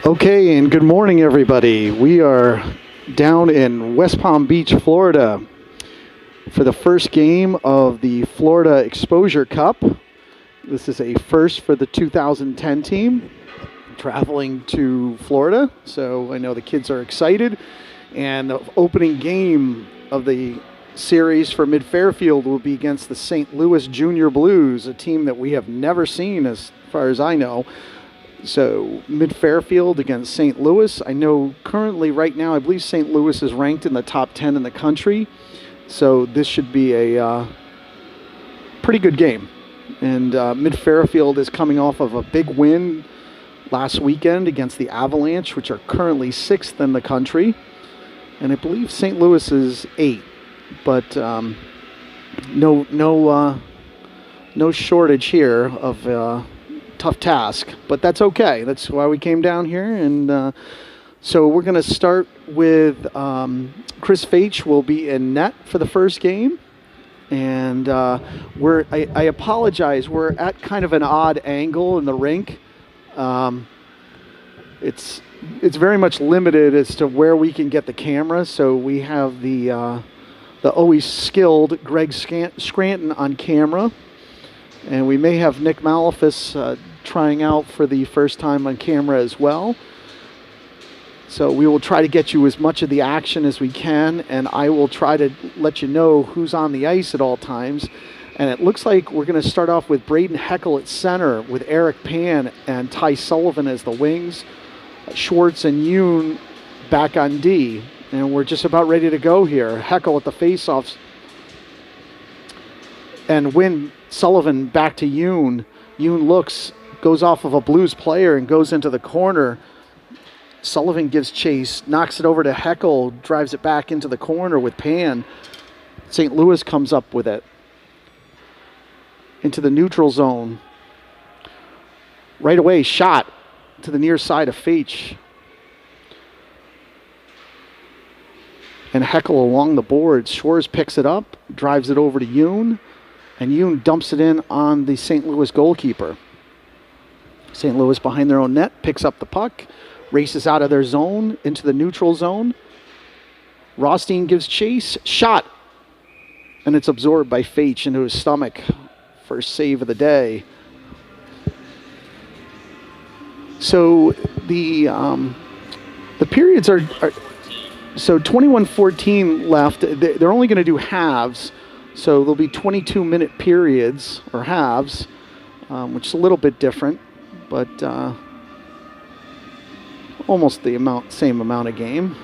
Okay, and good morning, everybody. We are down in West Palm Beach, Florida, for the first game of the Florida Exposure Cup. This is a first for the 2010 team traveling to Florida, so I know the kids are excited. And the opening game of the series for Mid-Fairfield will be against the St. Louis Junior Blues, a team that we have never seen as far as I know. So Mid-Fairfield against St. Louis. I know currently right now I believe St. Louis is ranked in the top 10 in the country. So this should be a pretty good game. And Mid-Fairfield is coming off of a big win last weekend against the Avalanche, which are currently 6th in the country. And I believe St. Louis is 8th. But no shortage here of tough task, but that's okay. That's why we came down here. And so we're going to start with Chris Faich will be in net for the first game. And I apologize. We're at kind of an odd angle in the rink. It's very much limited as to where we can get the camera. So we have the always skilled Greg Scranton on camera. And we may have Nick Malefus trying out for the first time on camera as well. So we will try to get you as much of the action as we can, and I will try to let you know who's on the ice at all times. And it looks like we're going to start off with Braden Heckel at center with Eric Pan and Ty Sullivan as the wings. Schwartz and Yoon back on D. And we're just about ready to go here. Heckel at the faceoffs. And when Sullivan back to Yoon. Yoon goes off of a Blues player and goes into the corner. Sullivan gives chase, knocks it over to Heckel, drives it back into the corner with Pan. St. Louis comes up with it. Into the neutral zone. Right away, shot to the near side of Faich. And Heckel along the boards. Schwartz picks it up, drives it over to Yoon. And Yoon dumps it in on the St. Louis goalkeeper. St. Louis behind their own net, picks up the puck, races out of their zone into the neutral zone. Rothstein gives chase, shot, and it's absorbed by Faich into his stomach. First save of the day. So the periods are so 21:14 left. They're only going to do halves. So there'll be 22-minute periods, or halves, which is a little bit different, but almost the same amount of game.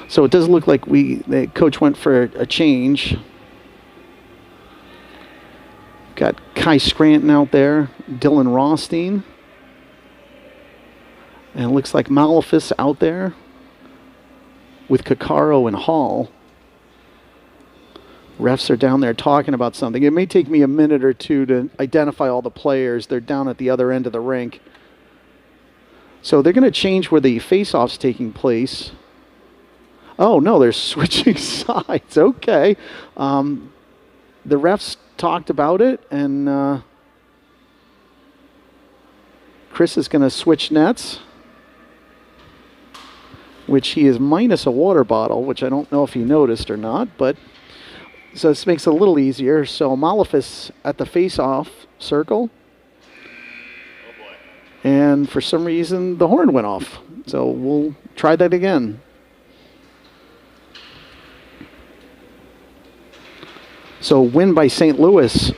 So it does look like the coach went for a change. Got Kai Scranton out there, Dylan Rothstein. And it looks like Malefus out there with Kakaro and Hall. Refs are down there talking about something. It may take me a minute or two to identify all the players. They're down at the other end of the rink. So they're going to change where the face-off's taking place. Oh, no, they're switching sides. Okay. The refs talked about it, and Chris is going to switch nets, which he is minus a water bottle, which I don't know if he noticed or not, but so this makes it a little easier. So Malefus at the face-off circle, Oh boy. and for some reason the horn went off. So we'll try that again. So win by St. Louis.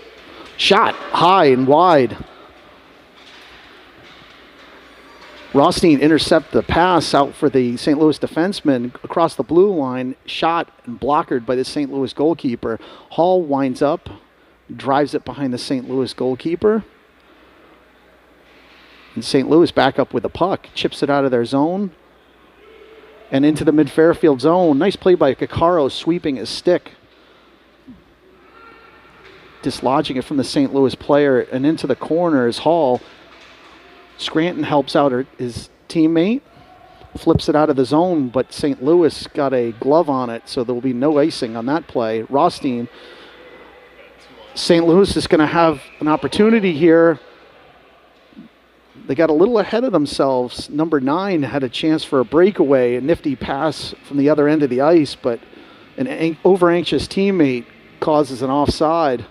Shot high and wide. Rothstein intercept the pass out for the St. Louis defenseman across the blue line. Shot and blocked by the St. Louis goalkeeper. Hall winds up, drives it behind the St. Louis goalkeeper. And St. Louis back up with the puck. Chips it out of their zone. And into the Mid-Fairfield zone. Nice play by Kakaro, sweeping his stick. Dislodging it from the St. Louis player, and into the corner is Hall. Scranton helps out his teammate. flips it out of the zone, but St. Louis got a glove on it, so there will be no icing on that play. Rothstein, St. Louis is going to have an opportunity here. They got a little ahead of themselves. Number 9 had a chance for a breakaway, a nifty pass from the other end of the ice, but an over-anxious teammate causes an offside.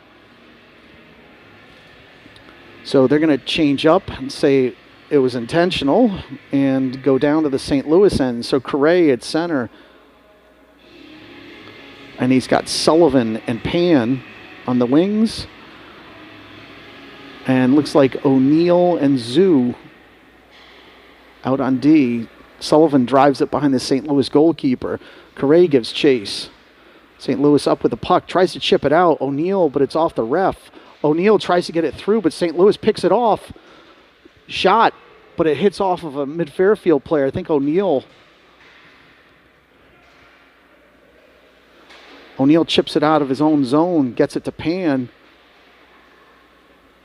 So they're going to change up and say it was intentional and go down to the St. Louis end. So Correa at center. And he's got Sullivan and Pan on the wings. And looks like O'Neill and Zoo out on D. Sullivan drives it behind the St. Louis goalkeeper. Correa gives chase. St. Louis up with the puck, tries to chip it out. O'Neill, but it's off the ref. O'Neill tries to get it through, but St. Louis picks it off. Shot, but it hits off of a mid-Fairfield player. I think O'Neill chips it out of his own zone, gets it to Pan,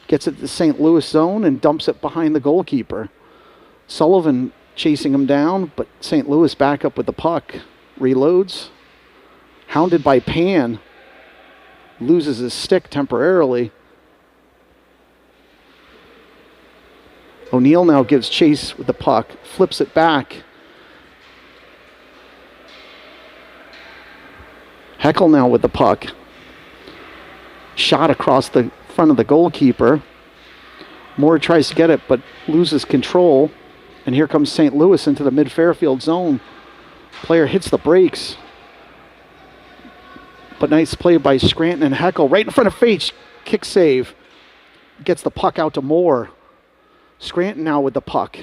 gets it to the St. Louis zone, and dumps it behind the goalkeeper. Sullivan chasing him down, but St. Louis back up with the puck. Reloads. Hounded by Pan. Loses his stick temporarily. O'Neill now gives chase with the puck. Flips it back. Heckel now with the puck. Shot across the front of the goalkeeper. Moore tries to get it, but loses control. And here comes St. Louis into the mid-Fairfield zone. Player hits the brakes. But nice play by Scranton and Heckel. Right in front of Faitch. Kick save. Gets the puck out to Moore. Scranton now with the puck.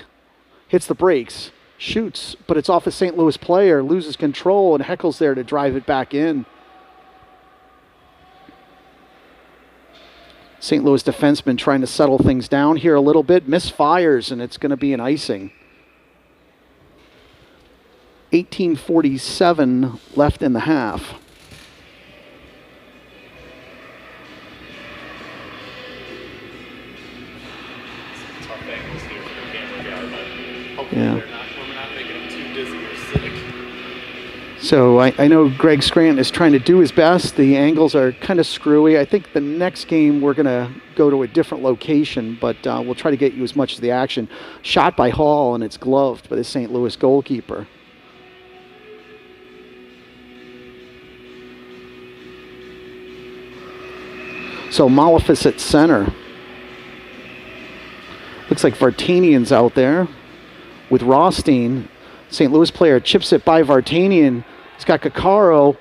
Hits the brakes. Shoots, but it's off a St. Louis player. Loses control, and Heckel's there to drive it back in. St. Louis defenseman trying to settle things down here a little bit. Misfires, and it's going to be an icing. 18:47 left in the half. Yeah. We're not making them too dizzy or sick. So I know Greg Scranton is trying to do his best. The angles are kind of screwy. I think the next game we're going to go to a different location, but we'll try to get you as much of the action. Shot by Hall, and it's gloved by the St. Louis goalkeeper. So Malefis at center. Looks like Vartanian's out there with Rothstein. St. Louis player chips it by Vartanian. He's got Kakaro.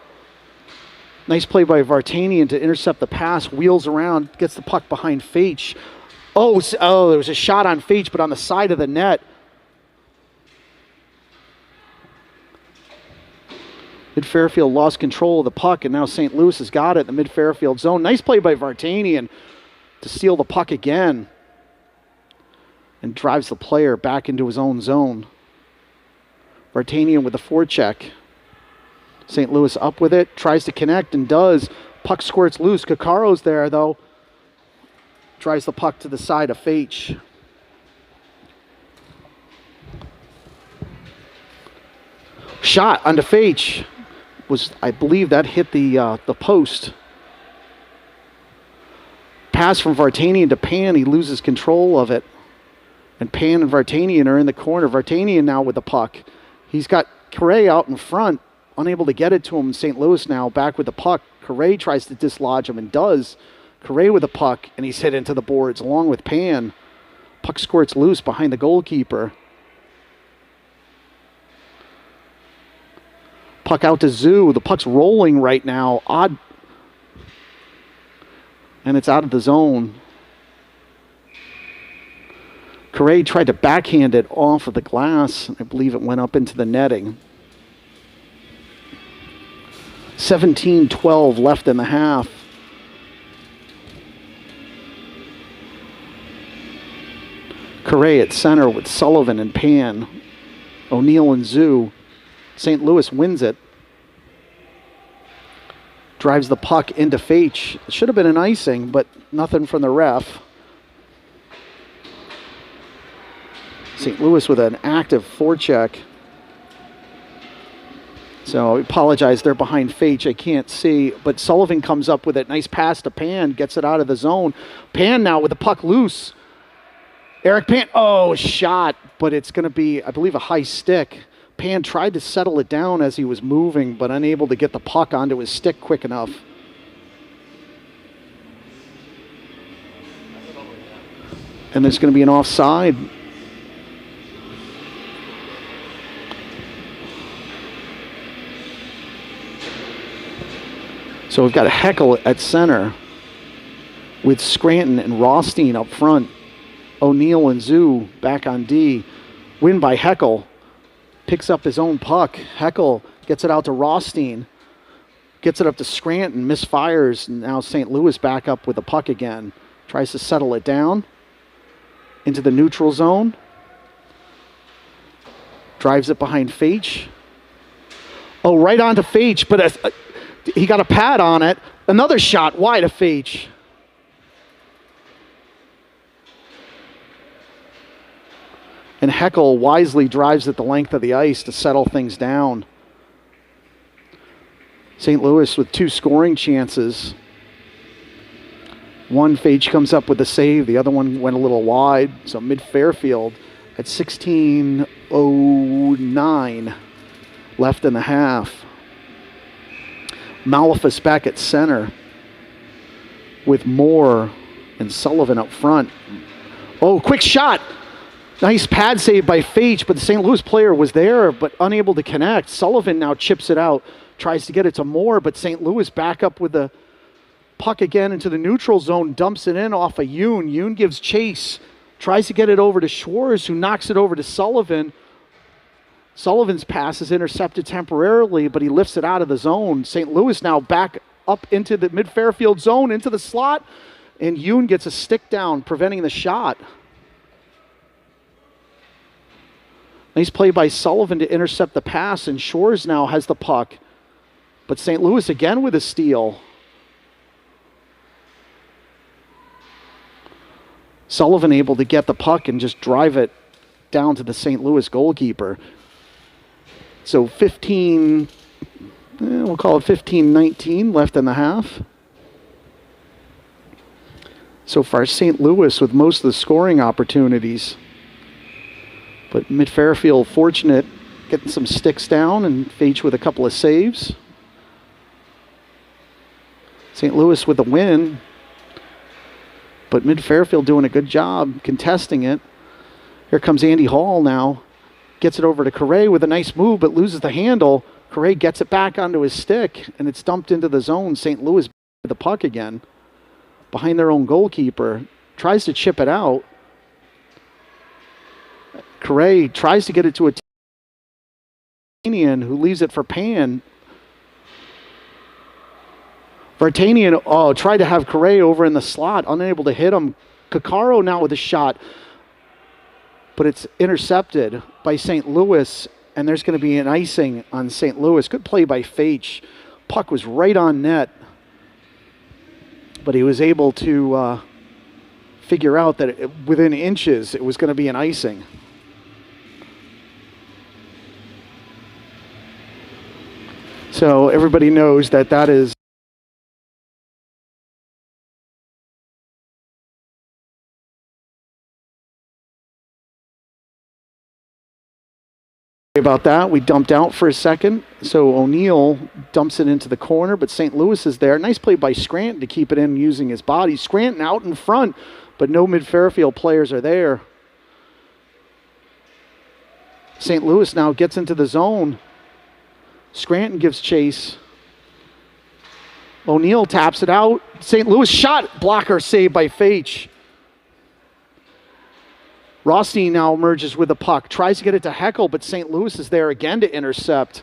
Nice play by Vartanian to intercept the pass. Wheels around, gets the puck behind Faitch. Oh, there was a shot on Faitch, but on the side of the net. Mid-Fairfield lost control of the puck, and now St. Louis has got it in the mid-Fairfield zone. Nice play by Vartanian to steal the puck again. And drives the player back into his own zone. Vartanian with the forecheck. St. Louis up with it, tries to connect and does. Puck squirts loose. Kakaro's there, though. Drives the puck to the side of Faitch. Shot onto Faitch. I believe that hit the post. Pass from Vartanian to Pan. He loses control of it. And Pan and Vartanian are in the corner. Vartanian now with the puck. He's got Correa out in front, unable to get it to him. St. Louis now back with the puck. Correa tries to dislodge him and does. Correa with the puck, and he's hit into the boards along with Pan. Puck squirts loose behind the goalkeeper. Puck out to Zoo. The puck's rolling right now. Odd. And it's out of the zone. Correa tried to backhand it off of the glass. I believe it went up into the netting. 17-12 left in the half. Correa at center with Sullivan and Pan. O'Neill and Zoo. St. Louis wins it. Drives the puck into Faitch. It should have been an icing, but nothing from the ref. St. Louis with an active forecheck. So I apologize, they're behind Fage. I can't see, but Sullivan comes up with a nice pass to Pan, gets it out of the zone. Pan now with the puck loose. Eric Pan, shot, but it's going to be, I believe, a high stick. Pan tried to settle it down as he was moving, but unable to get the puck onto his stick quick enough. And there's going to be an offside. So we've got a Heckle at center with Scranton and Rothstein up front. O'Neill and Zoo back on D. Win by Heckle. Picks up his own puck. Heckle gets it out to Rothstein. Gets it up to Scranton. Misfires. And now St. Louis back up with the puck again. Tries to settle it down into the neutral zone. Drives it behind Fage. Right onto Fage, but he got a pad on it. Another shot wide of Fage. And Heckle wisely drives it the length of the ice to settle things down. St. Louis with 2 scoring chances. One, Fage comes up with a save. The other one went a little wide. So mid-Fairfield at 16:09 left in the half. Malafis back at center with Moore and Sullivan up front. Quick shot. Nice pad save by Fage, but the St. Louis player was there but unable to connect. Sullivan now chips it out, tries to get it to Moore, but St. Louis back up with the puck again into the neutral zone, dumps it in off of Yoon. Yoon gives chase, tries to get it over to Schwartz, who knocks it over to Sullivan. Sullivan's pass is intercepted temporarily, but he lifts it out of the zone. St. Louis now back up into the mid-Fairfield zone, into the slot, and Yoon gets a stick down, preventing the shot. Nice play by Sullivan to intercept the pass, and Shores now has the puck. But St. Louis again with a steal. Sullivan able to get the puck and just drive it down to the St. Louis goalkeeper. So 15, we'll call it 15-19 left in the half. So far, St. Louis with most of the scoring opportunities. But mid-Fairfield fortunate, getting some sticks down, and Fage with a couple of saves. St. Louis with a win. But mid-Fairfield doing a good job contesting it. Here comes Andy Hall now. Gets it over to Correa with a nice move, but loses the handle. Correa gets it back onto his stick, and it's dumped into the zone. St. Louis with the puck again. Behind their own goalkeeper. Tries to chip it out. Correa tries to get it to a Vartanian, who leaves it for Pan. Vartanian, tried to have Correa over in the slot, unable to hit him. Caccaro now with a shot, but it's intercepted by St. Louis, and there's going to be an icing on St. Louis. Good play by Fage. Puck was right on net, but he was able to figure out that within inches it was going to be an icing. So everybody knows that that is about that. We dumped out for a second. So O'Neill dumps it into the corner, but St. Louis is there. Nice play by Scranton to keep it in using his body. Scranton out in front, but no mid-Fairfield players are there. St. Louis now gets into the zone. Scranton gives chase. O'Neill taps it out. St. Louis shot. Blocker saved by Fage. Rothstein now emerges with the puck. Tries to get it to Heckle, but St. Louis is there again to intercept.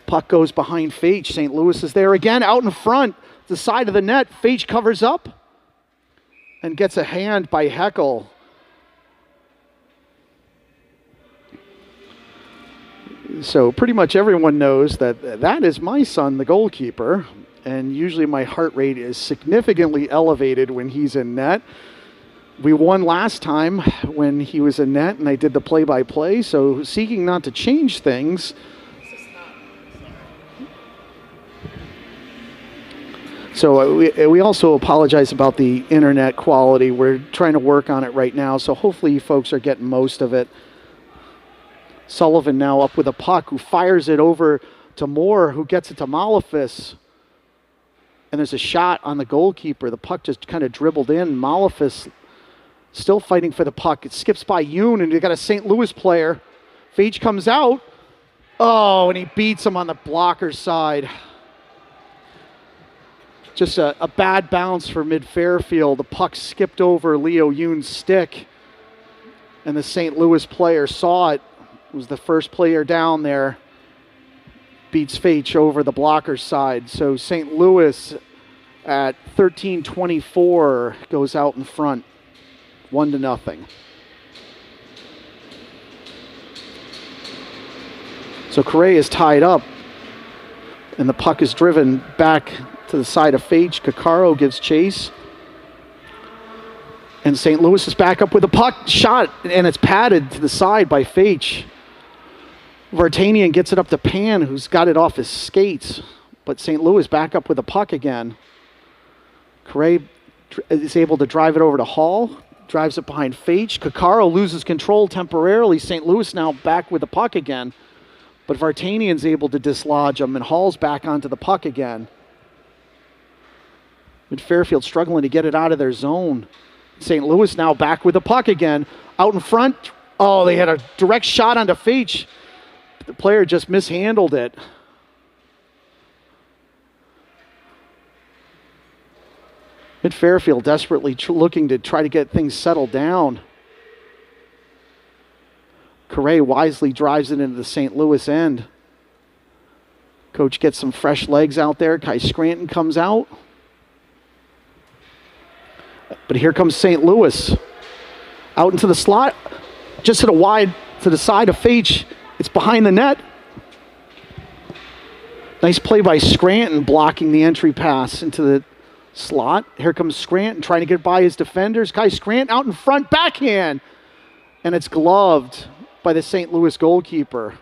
Puck goes behind Fage. St. Louis is there again, out in front, the side of the net. Fage covers up and gets a hand by Heckle. So pretty much everyone knows that that is my son, the goalkeeper, and usually my heart rate is significantly elevated when he's in net. We won last time when he was in net, and I did the play-by-play, so seeking not to change things. So we also apologize about the internet quality. We're trying to work on it right now, so hopefully you folks are getting most of it. Sullivan now up with a puck, who fires it over to Moore, who gets it to Malefis. And there's a shot on the goalkeeper. The puck just kind of dribbled in. Malefis still fighting for the puck. It skips by Yoon, and you got a St. Louis player. Fage comes out. Oh, and he beats him on the blocker's side. Just a bad bounce for mid-Fairfield. The puck skipped over Leo Yoon's stick, and the St. Louis player saw it. It was the first player down there. Beats Fage over the blocker's side. So St. Louis at 13:24 goes out in front, 1-0. So Correa is tied up, and the puck is driven back to the side of Fage. Kakaro gives chase. And St. Louis is back up with a puck shot, and it's padded to the side by Fage. Vartanian gets it up to Pan, who's got it off his skates. But St. Louis back up with a puck again. Correa is able to drive it over to Hall. Drives it behind Fage. Kakaro loses control temporarily. St. Louis now back with the puck again. But Vartanian's able to dislodge him, and Hall's back onto the puck again. Mid-Fairfield struggling to get it out of their zone. St. Louis now back with the puck again. Out in front. Oh, they had a direct shot onto Fage. The player just mishandled it. Mid-Fairfield desperately looking to try to get things settled down. Correa wisely drives it into the St. Louis end. Coach gets some fresh legs out there. Kai Scranton comes out. But here comes St. Louis. Out into the slot. Just hit a wide to the side of Fage. It's behind the net. Nice play by Scranton, blocking the entry pass into the slot. Here comes Scranton trying to get by his defenders. Kai Scranton out in front, backhand. And it's gloved by the St. Louis goalkeeper.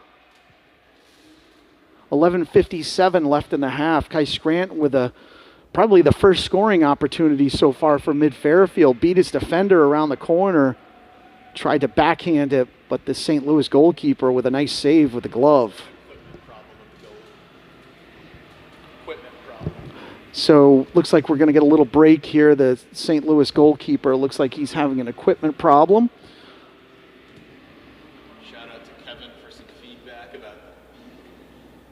11:57 left in the half. Kai Scranton with probably the first scoring opportunity so far for Mid-Fairfield. Beat his defender around the corner. Tried to backhand it, but the St. Louis goalkeeper with a nice save with the glove. So looks like we're going to get a little break here. The St. Louis goalkeeper looks like he's having an equipment problem. Shout out to Kevin for some feedback about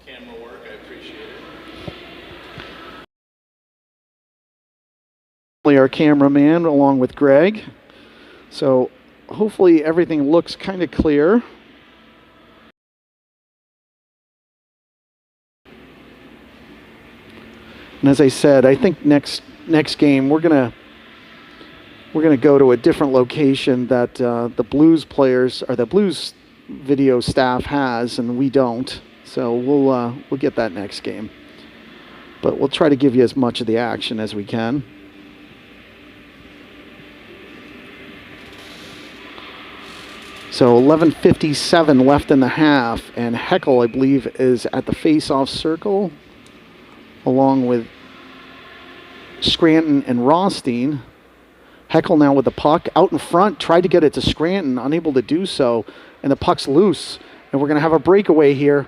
camera work. I appreciate it. Our cameraman along with Greg. So hopefully everything looks kind of clear. And as I said, I think next game we're gonna go to a different location that the Blues players or the Blues video staff has, and we don't. So we'll get that next game. But we'll try to give you as much of the action as we can. So 11:57 left in the half, and Heckel, I believe, is at the face-off circle, along with Scranton and Rothstein. Heckel now with the puck out in front, tried to get it to Scranton, unable to do so, and the puck's loose, and we're going to have a breakaway here.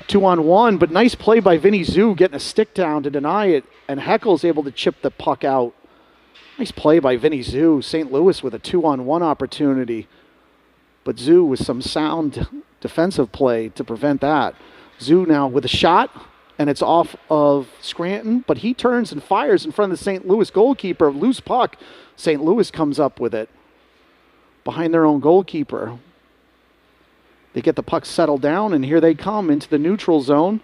2-on-1, but nice play by Vinny Zhu getting a stick down to deny it, and Heckel's able to chip the puck out. Nice play by Vinny Zhu. St. Louis with a 2-on-1 opportunity. But Zhu with some sound defensive play to prevent that. Zhu now with a shot, and it's off of Scranton, but he turns and fires in front of the St. Louis goalkeeper. Loose puck. St. Louis comes up with it behind their own goalkeeper. They get the puck settled down, and here they come into the neutral zone.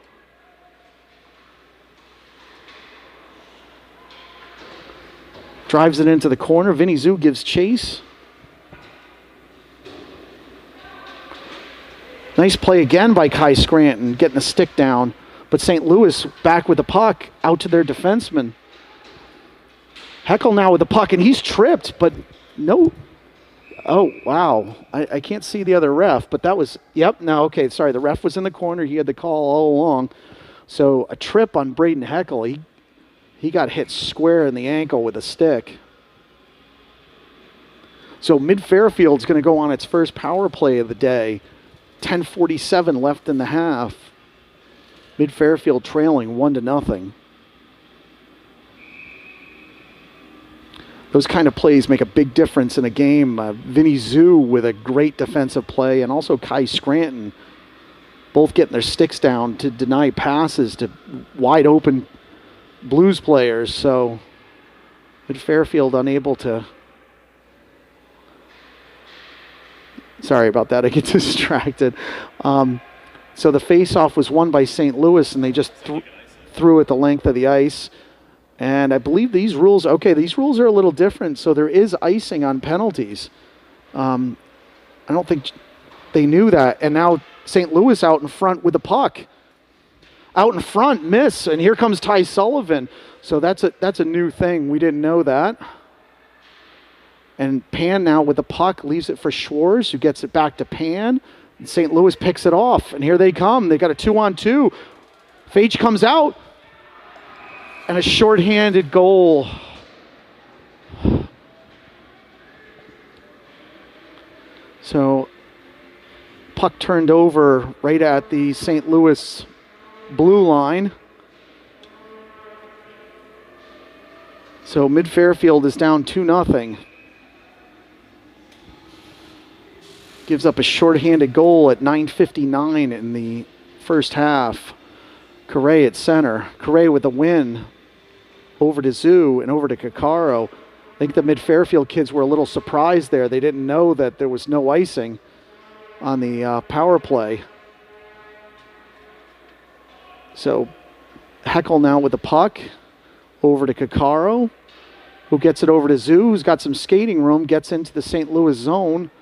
Drives it into the corner. Vinny Zhu gives chase. Nice play again by Kai Scranton, getting a stick down. But St. Louis back with the puck out to their defenseman. Heckel now with the puck, and he's tripped, but no. Oh, wow. I can't see the other ref, but that was, yep, no, okay, sorry. The ref was in the corner. He had the call all along. So a trip on Braden Heckel. He He got hit square in the ankle with a stick. So Mid-Fairfield's going to go on its first power play of the day. 10:47 left in the half. Mid-Fairfield trailing 1-0. Those kind of plays make a big difference in a game. Vinny Zhu with a great defensive play, and also Kai Scranton both getting their sticks down to deny passes to wide open Blues players. So Mid-Fairfield unable to... Sorry about that, I get distracted. So the face-off was won by St. Louis, and they just threw it the length of the ice. And I believe these rules are a little different, so there is icing on penalties. I don't think they knew that. And now St. Louis out in front with the puck. Out in front, miss, and here comes Ty Sullivan. So that's a new thing. We didn't know that. And Pan now with the puck leaves it for Schwartz, who gets it back to Pan. And St. Louis picks it off, and here they come. They got a 2-on-2. Fage comes out. And a shorthanded goal. So, puck turned over right at the St. Louis blue line. So, Mid-Fairfield is down 2-0. Gives up a shorthanded goal at 9:59 in the first half. Correa at center. Correa with the win. Over to Zhu and over to Kakaro. I think the Mid-Fairfield kids were a little surprised there. They didn't know that there was no icing on the power play. So Heckel now with the puck. Over to Kakaro, who gets it over to Zhu, who's got some skating room, gets into the St. Louis zone.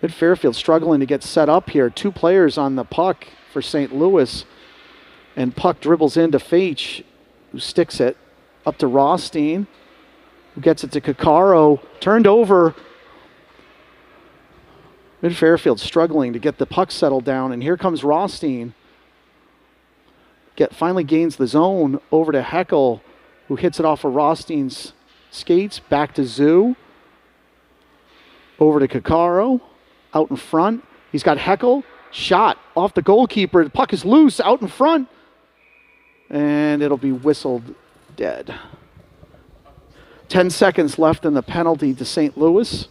Mid-Fairfield struggling to get set up here. 2 players on the puck for St. Louis. And puck dribbles into Fage, who sticks it up to Rothstein, who gets it to Kakaro. Turned over. Mid-Fairfield struggling to get the puck settled down. And here comes Rothstein. Finally gains the zone over to Heckel, who hits it off of Rothstein's skates. Back to Zhu. Over to Kakaro. Out in front. He's got Heckel. Shot off the goalkeeper. The puck is loose out in front. And it'll be whistled dead. 10 seconds left in the penalty to St. Louis.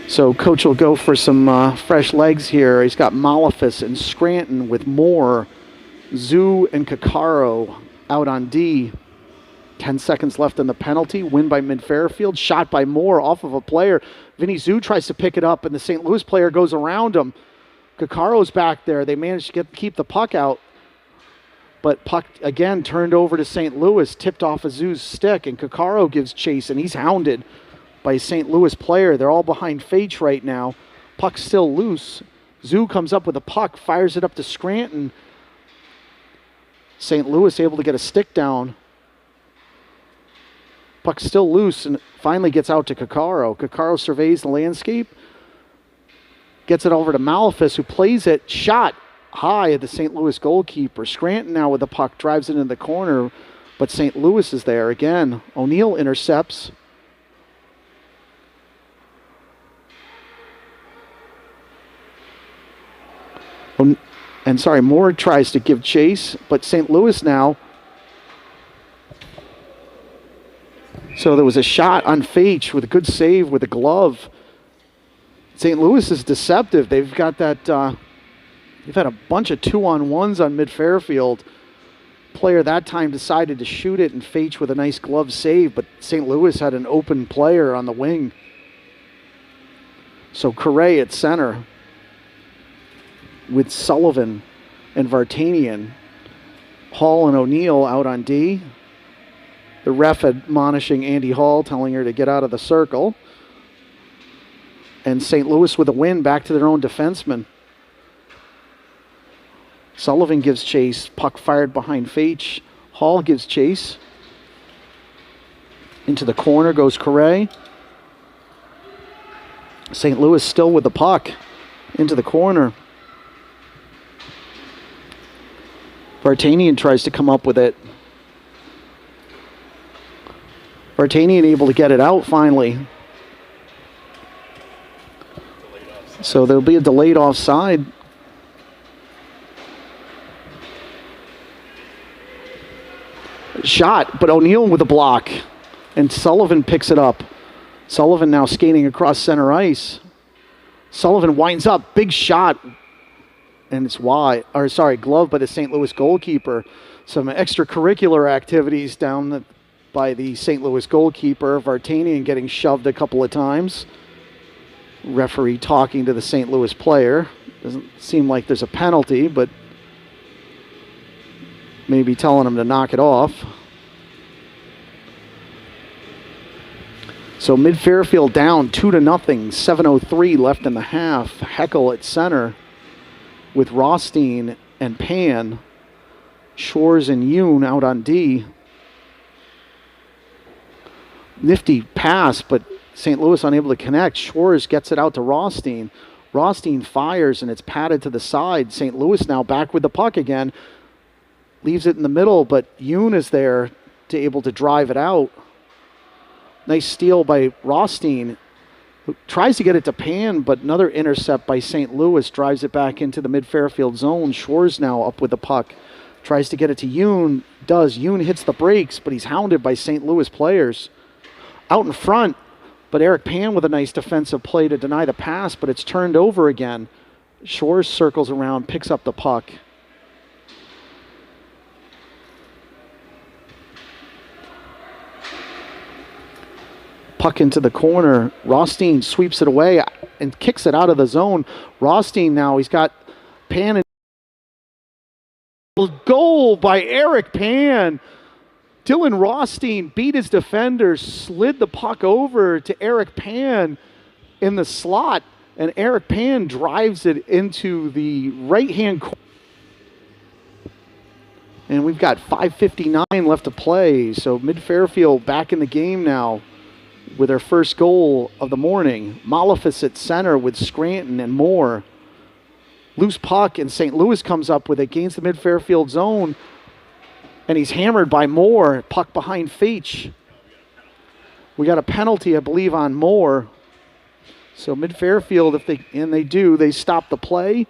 So coach will go for some fresh legs here. He's got Malefus and Scranton with Moore. Zhu and Kakaro out on D. 10 seconds left in the penalty. Win by Mid-Fairfield. Shot by Moore off of a player. Vinny Zhu tries to pick it up, and the St. Louis player goes around him. Kakaro's back there. They managed to keep the puck out. But puck, again, turned over to St. Louis, tipped off of Zhu's stick, and Kakaro gives chase, and he's hounded by a St. Louis player. They're all behind Fage right now. Puck's still loose. Zhu comes up with a puck, fires it up to Scranton. St. Louis able to get a stick down. Puck's still loose and finally gets out to Kakaro. Kakaro surveys the landscape. Gets it over to Malefus, who plays it. Shot high at the St. Louis goalkeeper. Scranton now with the puck drives it in the corner, but St. Louis is there again. O'Neill intercepts. Moore tries to give chase, but St. Louis now. So there was a shot on Fage with a good save with a glove. St. Louis is deceptive. They've got that, they've had a bunch of 2-on-1s on Mid-Fairfield. Player that time decided to shoot it, and Fage with a nice glove save, but St. Louis had an open player on the wing. So Correa at center with Sullivan and Vartanian. Hall and O'Neill out on D. The ref admonishing Andy Hall, telling her to get out of the circle. And St. Louis with a win, back to their own defenseman. Sullivan gives chase. Puck fired behind Fage. Hall gives chase. Into the corner goes Correa. St. Louis still with the puck into the corner. Vartanian tries to come up with it. Vartanian able to get it out finally. So there'll be a delayed offside. Shot, but O'Neill with a block. And Sullivan picks it up. Sullivan now skating across center ice. Sullivan winds up, big shot. And it's glove by the St. Louis goalkeeper. Some extracurricular activities down by the St. Louis goalkeeper. Vartanian getting shoved a couple of times. Referee talking to the St. Louis player. Doesn't seem like there's a penalty, but maybe telling him to knock it off. So Mid-Fairfield down 2-0, 7:03 left in the half. Heckel at center with Rothstein and Pan. Shores and Yoon out on D. Nifty pass, but St. Louis unable to connect. Shores gets it out to Rothstein. Rothstein fires, and it's padded to the side. St. Louis now back with the puck again. Leaves it in the middle, but Yoon is there to able to drive it out. Nice steal by Rothstein, who tries to get it to Pan, but another intercept by St. Louis drives it back into the Mid-Fairfield zone. Shores now up with the puck. Tries to get it to Yoon. Yoon hits the brakes, but he's hounded by St. Louis players. Out in front, but Eric Pan with a nice defensive play to deny the pass, but it's turned over again. Shores circles around, picks up the puck. Puck into the corner. Rothstein sweeps it away and kicks it out of the zone. Rothstein now, he's got Pan. Goal by Eric Pan. Dylan Rothstein beat his defender, slid the puck over to Eric Pan in the slot, and Eric Pan drives it into the right-hand corner. And we've got 5:59 left to play, so Mid-Fairfield back in the game now with their first goal of the morning. Malefus at center with Scranton and Moore. Loose puck, and St. Louis comes up with it, gains the Mid-Fairfield zone, and he's hammered by Moore. Puck behind Feach. We got a penalty, I believe, on Moore. So Mid-Fairfield, they stop the play.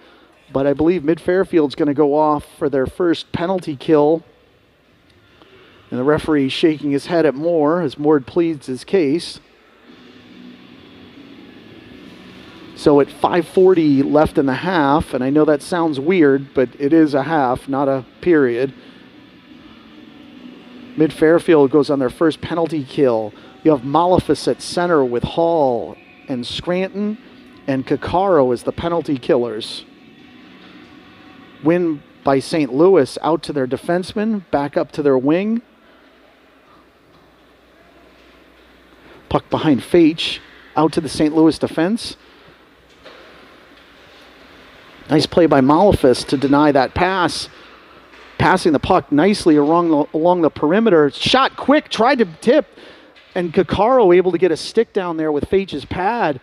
But I believe Mid-Fairfield's going to go off for their first penalty kill. And the referee shaking his head at Moore as Moore pleads his case. So at 5:40 left in the half, and I know that sounds weird, but it is a half, not a period. Mid-Fairfield goes on their first penalty kill. You have Malefus at center with Hall and Scranton and Caccaro as the penalty killers. Win by St. Louis out to their defenseman, back up to their wing. Puck behind Feach, out to the St. Louis defense. Nice play by Malefus to deny that pass. Passing the puck nicely along the perimeter. Shot quick, tried to tip, and Caccaro able to get a stick down there with Feach's pad.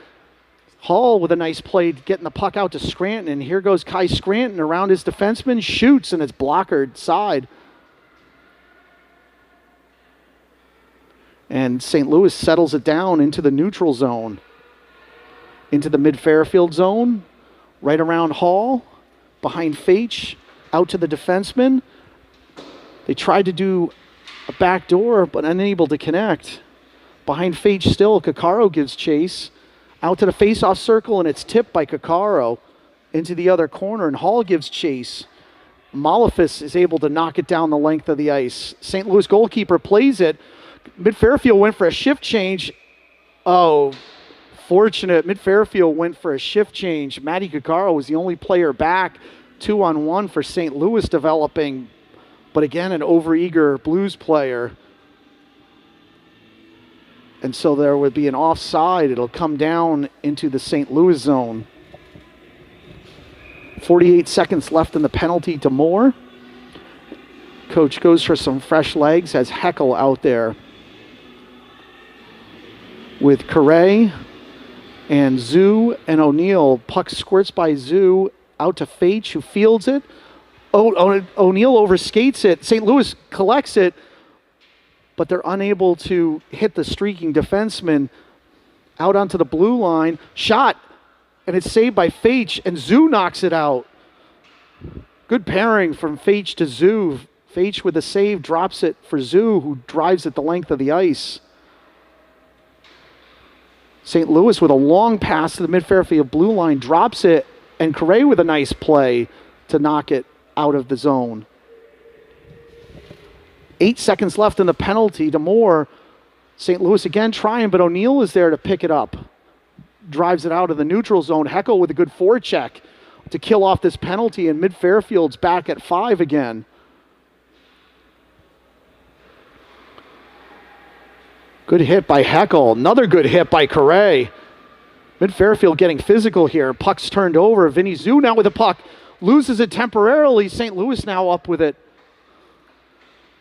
Hall with a nice play getting the puck out to Scranton, and here goes Kai Scranton around his defenseman, shoots, and it's blockered side. And St. Louis settles it down into the neutral zone, into the Mid-Fairfield zone, right around Hall, behind Feach, out to the defenseman. They tried to do a backdoor, but unable to connect. Behind Feach still, Caccaro gives chase. Out to the face-off circle, and it's tipped by Caccaro into the other corner, and Hall gives chase. Malefus is able to knock it down the length of the ice. St. Louis goalkeeper plays it. Mid-Fairfield went for a shift change. Oh, fortunate. Mid-Fairfield went for a shift change. Matty Caccaro was the only player back. 2-on-1 for St. Louis developing, but again, an overeager Blues player. And so there would be an offside. It'll come down into the St. Louis zone. 48 seconds left in the penalty to Moore. Coach goes for some fresh legs, has Heckel out there with Correa And Zoo and O'Neill. Puck squirts by Zoo out to Faich, who fields it. O'Neill overskates it. St. Louis collects it, but they're unable to hit the streaking defenseman out onto the blue line. Shot, and it's saved by Faich, and Zoo knocks it out. Good pairing from Faich to Zoo. Faich with the save drops it for Zoo, who drives it the length of the ice. St. Louis with a long pass to the mid-Fairfield blue line, drops it, and Correa with a nice play to knock it out of the zone. 8 seconds left in the penalty to Moore. St. Louis again trying, but O'Neill is there to pick it up. Drives it out of the neutral zone. Heckel with a good forecheck to kill off this penalty, and mid-Fairfield's back at 5 again. Good hit by Heckel. Another good hit by Correa. Mid-Fairfield getting physical here. Puck's turned over. Vinny Zoo now with the puck. Loses it temporarily. St. Louis now up with it.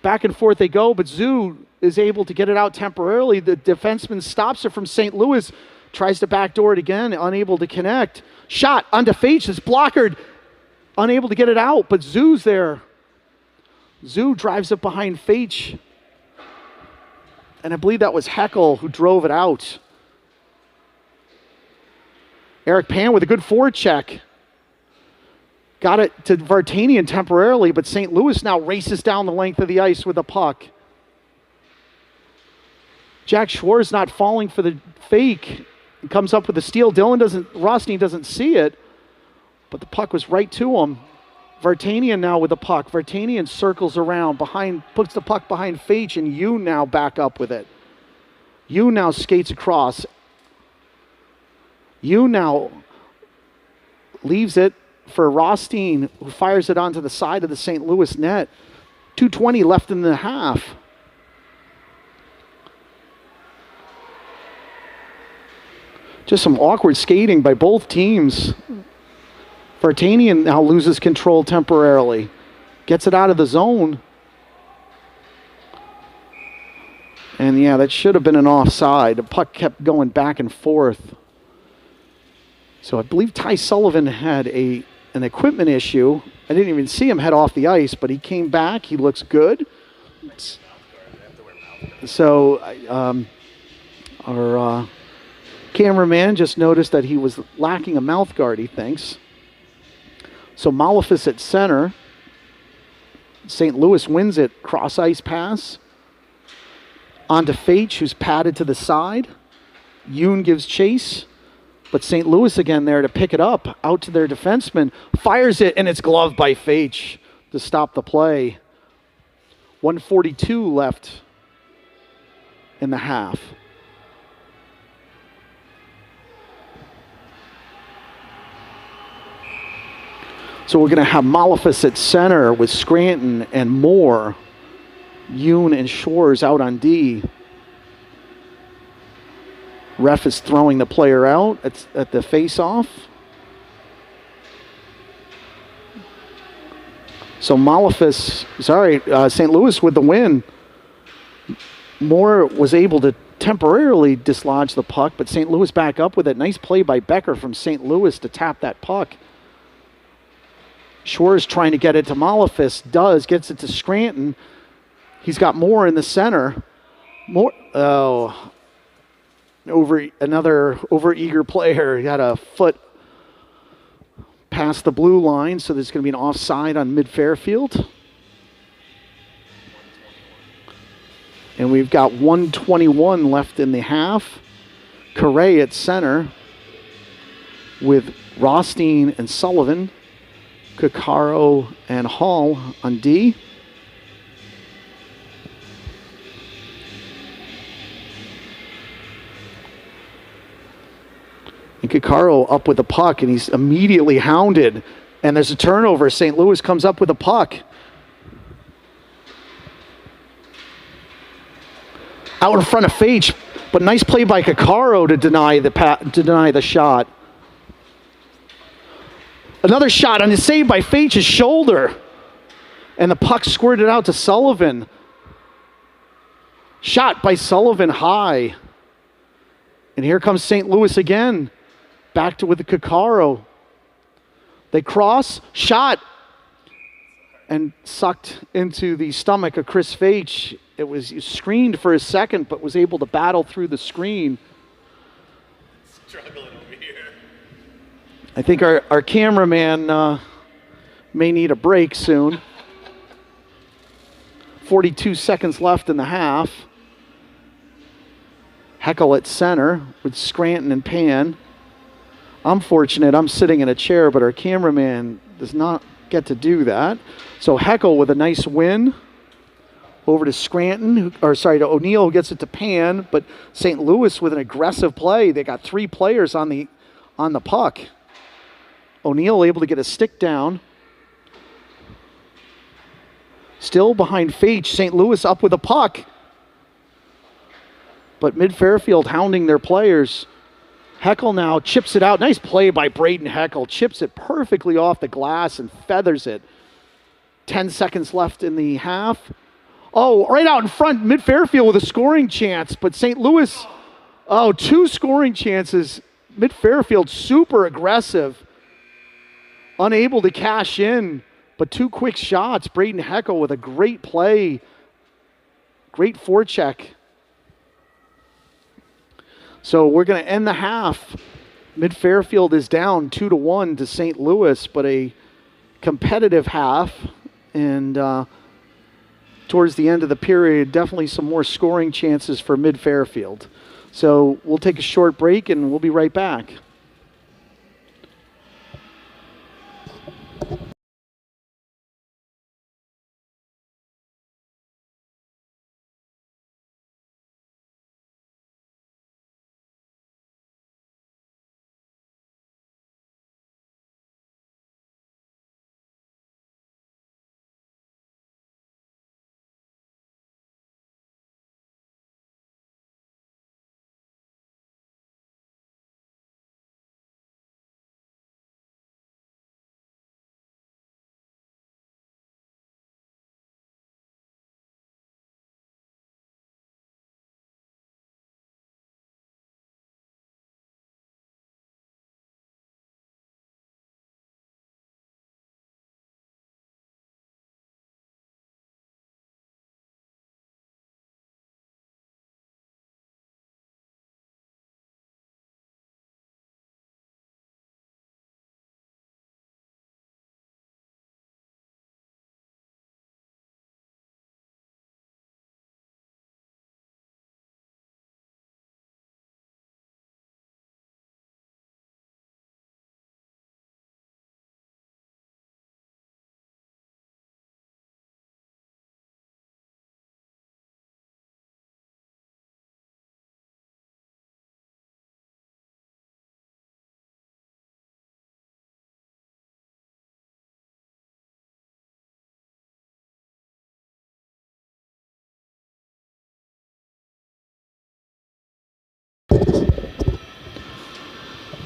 Back and forth they go, but Zoo is able to get it out temporarily. The defenseman stops it from St. Louis. Tries to backdoor it again. Unable to connect. Shot onto Faich. It's blockered. Unable to get it out, but Zoo's there. Zoo drives it behind Faich. And I believe that was Heckel who drove it out. Eric Pan with a good forecheck. Got it to Vartanian temporarily, but St. Louis now races down the length of the ice with the puck. Jack Schwartz not falling for the fake. He comes up with the steal. Rothstein doesn't see it, but the puck was right to him. Vartanian now with the puck. Vartanian circles around, puts the puck behind Faich, and Yu now back up with it. Yu now skates across. Yu now leaves it for Rothstein, who fires it onto the side of the St. Louis net. 2:20 left in the half. Just some awkward skating by both teams. Vartanian now loses control temporarily. Gets it out of the zone. And yeah, that should have been an offside. The puck kept going back and forth. So I believe Ty Sullivan had an equipment issue. I didn't even see him head off the ice, but he came back. He looks good. So our cameraman just noticed that he was lacking a mouth guard, he thinks. So Malefus at center. St. Louis wins it. Cross ice pass. On to Faich, who's padded to the side. Yoon gives chase. But St. Louis again there to pick it up. Out to their defenseman. Fires it, and it's gloved by Faich to stop the play. 1:42 left in the half. So we're going to have Malefus at center with Scranton and Moore. Yoon and Shores out on D. Ref is throwing the player out at the face-off. So St. Louis with the win. Moore was able to temporarily dislodge the puck, but St. Louis back up with it. Nice play by Becker from St. Louis to tap that puck. Shores trying to get it to Malefus. Gets it to Scranton. He's got Moore in the center. Another over-eager player. He had a foot past the blue line, so there's going to be an offside on mid-Fairfield. And we've got 1:21 left in the half. Correa at center with Rothstein and Sullivan. Kakaro and Hall on D. And Kakaro up with the puck, and he's immediately hounded. And there's a turnover. St. Louis comes up with the puck. Out in front of Faich, but nice play by Kakaro to deny the shot. Another shot on the save by Faich's shoulder. And the puck squirted out to Sullivan. Shot by Sullivan high. And here comes St. Louis again. Back to with the Kakaro. They cross, shot, and sucked into the stomach of Chris Faich. It was screened for a second, but was able to battle through the screen. Struggling over here. I think our cameraman may need a break soon. 42 seconds left in the half. Heckel at center with Scranton and Pan. I'm fortunate I'm sitting in a chair, but our cameraman does not get to do that. So Heckel with a nice win over to Scranton, to O'Neill, who gets it to Pan, but St. Louis with an aggressive play. They got 3 players on the puck. O'Neill able to get a stick down. Still behind Faich, St. Louis up with a puck. But Mid-Fairfield hounding their players. Heckel now chips it out. Nice play by Braden Heckel. Chips it perfectly off the glass and feathers it. 10 seconds left in the half. Oh, right out in front, Mid-Fairfield with a scoring chance. But St. Louis, 2 scoring chances. Mid-Fairfield super aggressive. Unable to cash in, but 2 quick shots. Braden Heckel with a great play. Great forecheck. So we're going to end the half. Mid-Fairfield is down 2-1 to St. Louis, but a competitive half. And towards the end of the period, definitely some more scoring chances for Mid-Fairfield. So we'll take a short break and we'll be right back.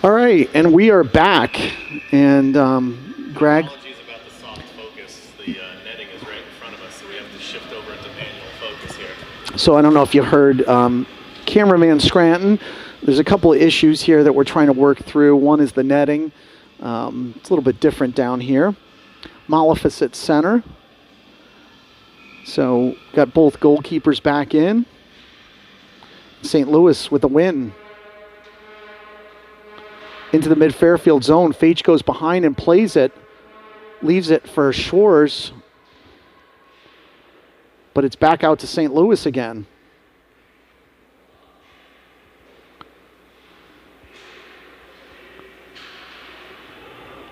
All right, and we are back. And Greg. Apologies about the soft focus. The netting is right in front of us, so we have to shift over into manual focus here. So I don't know if you heard cameraman Scranton. There's a couple of issues here that we're trying to work through. One is the netting. It's a little bit different down here. Malefus at center. So got both goalkeepers back in. St. Louis with a win. Into the Mid-Fairfield zone. Faich goes behind and plays it. Leaves it for Schwarz. But it's back out to St. Louis again.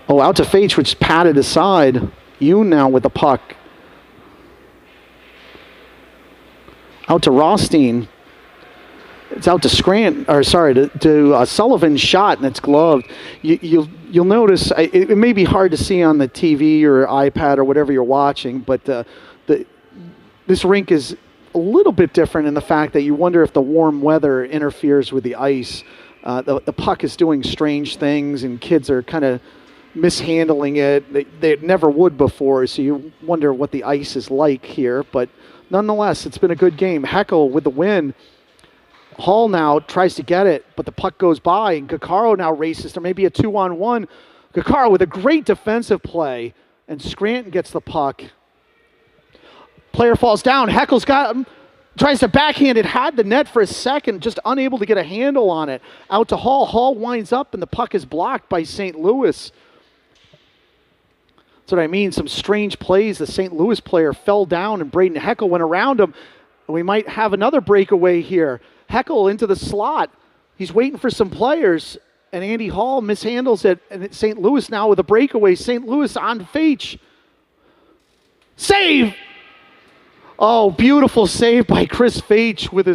Oh, out to Faich, which is patted aside. Yoon now with the puck. Out to Rothstein. It's out to to Sullivan's shot, and it's gloved. You'll notice, it may be hard to see on the TV or iPad or whatever you're watching, but this rink is a little bit different in the fact that you wonder if the warm weather interferes with the ice. The puck is doing strange things, and kids are kind of mishandling it. They never would before, so you wonder what the ice is like here. But nonetheless, it's been a good game. Heckel with the win. Hall now tries to get it, but the puck goes by, and Caccaro now races. There may be a 2-on-1. Caccaro with a great defensive play, and Scranton gets the puck. Player falls down. Heckel's got him. Tries to backhand it. Had the net for a second, just unable to get a handle on it. Out to Hall. Hall winds up, and the puck is blocked by St. Louis. That's what I mean. Some strange plays. The St. Louis player fell down, and Braden Heckel went around him. We might have another breakaway here. Heckel into the slot. He's waiting for some players, and Andy Hall mishandles it. And it's St. Louis now with a breakaway. St. Louis on Feich. Save! Oh, beautiful save by Chris Feich with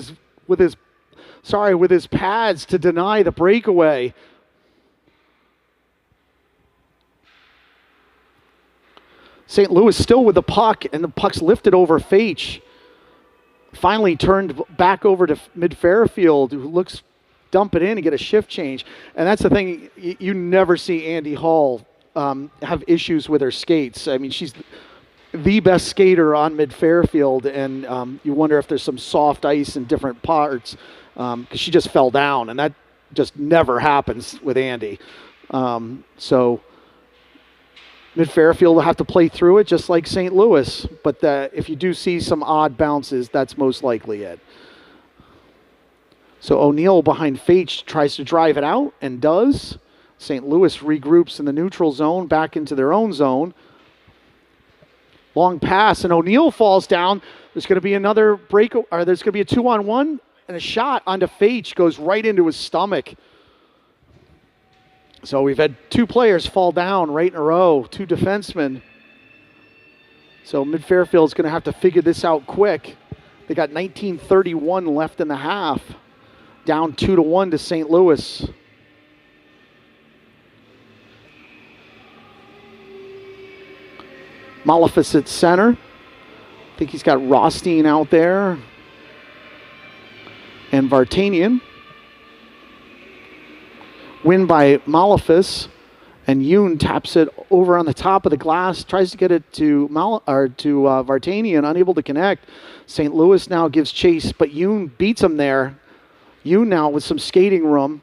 his pads to deny the breakaway. St. Louis still with the puck, and the puck's lifted over Feich. Finally turned back over to mid-Fairfield, who looks dump it in and get a shift change. And that's the thing, you never see Andy Hall have issues with her skates. I mean, she's the best skater on mid-Fairfield, and you wonder if there's some soft ice in different parts, because she just fell down, and that just never happens with Andy. So mid-Fairfield will have to play through it just like St. Louis, but if you do see some odd bounces, that's most likely it. So O'Neill behind Feich tries to drive it out and does. St. Louis regroups in the neutral zone back into their own zone. Long pass, and O'Neill falls down. There's going to be another break, or there's going to be a 2-on-1, and a shot onto Feich goes right into his stomach. So we've had two players fall down right in a row, two defensemen. So mid-Fairfield's going to have to figure this out quick. They got 19:31 left in the half. Down 2-1 to St. Louis. Malefis at center. I think he's got Rothstein out there. And Vartanian. Win by Malefis. And Yoon taps it over on the top of the glass. Tries to get it to Vartanian. Unable to connect. St. Louis now gives chase, but Yoon beats him there. Yoon now with some skating room.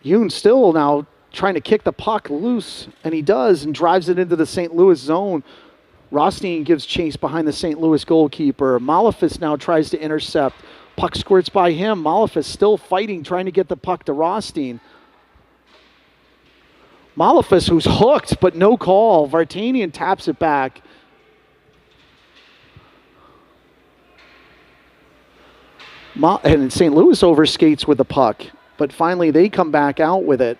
Yoon still now trying to kick the puck loose, and he does, and drives it into the St. Louis zone. Rothstein gives chase behind the St. Louis goalkeeper. Malefis now tries to intercept. Puck squirts by him. Malefis still fighting, trying to get the puck to Rothstein. Malefis, who's hooked, but no call. Vartanian taps it back. And St. Louis overskates with the puck, but finally they come back out with it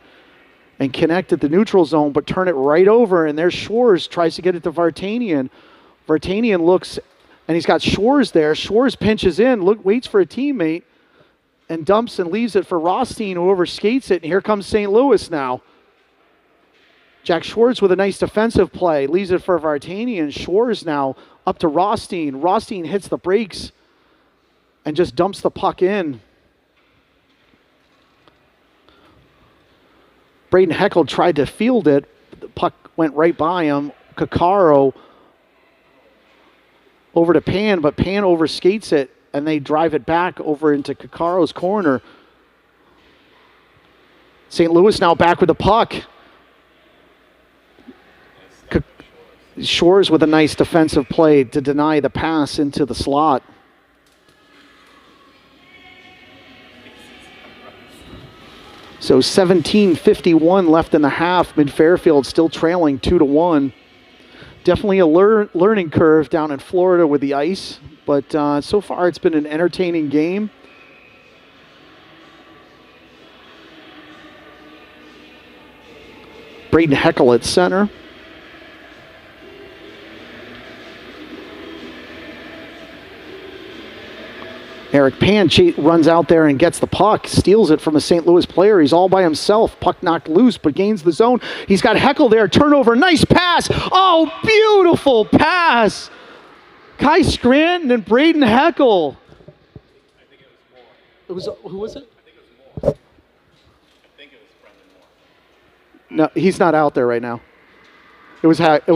and connect at the neutral zone, but turn it right over, and there's Schwarz, tries to get it to Vartanian. Vartanian looks, and he's got Schwarz there. Schwarz pinches in, waits for a teammate, and dumps and leaves it for Rothstein, who overskates it, and here comes St. Louis now. Jack Schwarz with a nice defensive play, leaves it for Vartanian. Schwarz now up to Rothstein. Rothstein hits the brakes and just dumps the puck in. Braden Heckel tried to field it. The puck went right by him. Caccaro over to Pan, but Pan overskates it, and they drive it back over into Caccaro's corner. St. Louis now back with the puck. Shores with a nice defensive play to deny the pass into the slot. So 17:51 left in the half. Mid-Fairfield still trailing 2-1. Definitely a learning curve down in Florida with the ice, but so far it's been an entertaining game. Braden Heckel at center. Eric Pan runs out there and gets the puck, steals it from a St. Louis player. He's all by himself. Puck knocked loose, but gains the zone. He's got Heckel there. Turnover. Nice pass. Oh, beautiful pass. Kai Scranton and Braden Heckel. I think it was Moore. It was, who was it? I think it was Moore. I think it was Brendan Moore. No, he's not out there right now. It was Heckel.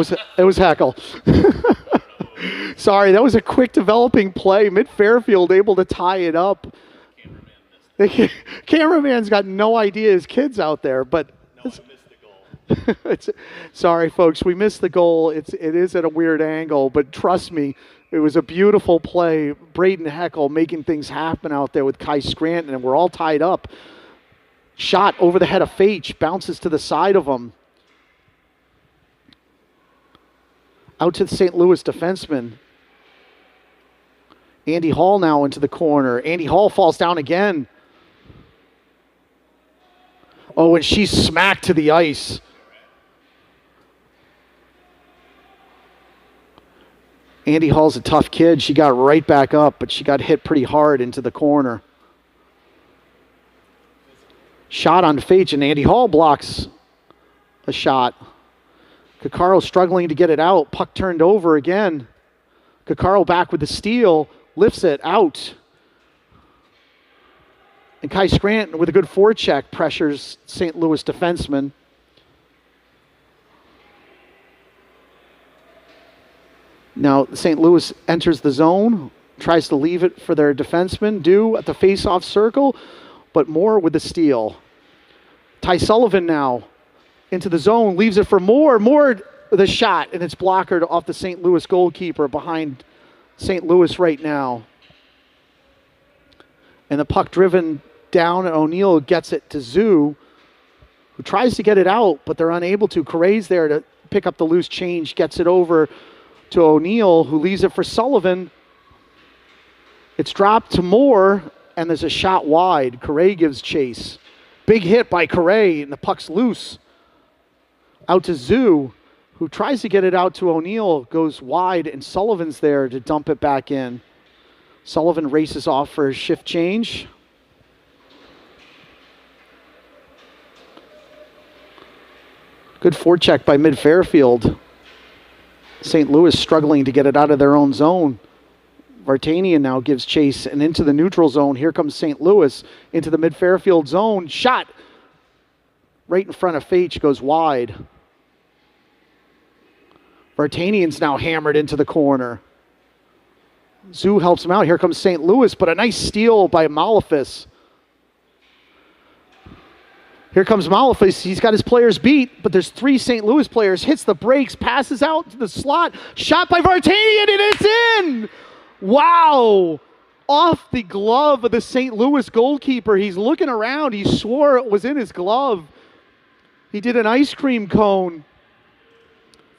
Sorry, that was a quick developing play. Mid-Fairfield able to tie it up. Cameraman missed it. The cameraman's got no idea his kid's out there, but No, I missed the goal. sorry, folks, we missed the goal. It is at a weird angle, but trust me, it was a beautiful play. Braden Heckel making things happen out there with Kai Scranton, and we're all tied up. Shot over the head of Faich, bounces to the side of him. Out to the St. Louis defenseman. Andy Hall now into the corner. Andy Hall falls down again. Oh, and she's smacked to the ice. Andy Hall's a tough kid. She got right back up, but she got hit pretty hard into the corner. Shot on Faich, and Andy Hall blocks a shot. Caccaro struggling to get it out. Puck turned over again. Caccaro back with the steal. Lifts it out. And Kai Scranton with a good forecheck pressures St. Louis defenseman. Now St. Louis enters the zone. Tries to leave it for their defenseman. Dew at the face-off circle. But Moore with the steal. Ty Sullivan now into the zone, leaves it for Moore. Moore with a shot, and it's blockered off the St. Louis goalkeeper behind St. Louis right now. And the puck driven down, and O'Neill gets it to Zoo, who tries to get it out, but they're unable to. Correa's there to pick up the loose change, gets it over to O'Neill, who leaves it for Sullivan. It's dropped to Moore, and there's a shot wide. Correa gives chase. Big hit by Correa, and the puck's loose. Out to Zoo, who tries to get it out to O'Neill, goes wide, and Sullivan's there to dump it back in. Sullivan races off for a shift change. Good forecheck by mid-Fairfield. St. Louis struggling to get it out of their own zone. Vartanian now gives chase and into the neutral zone. Here comes St. Louis into the mid-Fairfield zone. Shot right in front of Faich, goes wide. Vartanian's now hammered into the corner. Zoo helps him out. Here comes St. Louis, but a nice steal by Malefis. Here comes Malefis. He's got his players beat, but there's 3 St. Louis players. Hits the brakes, passes out to the slot. Shot by Vartanian, and it's in! Wow! Off the glove of the St. Louis goalkeeper. He's looking around. He swore it was in his glove. He did an ice cream cone.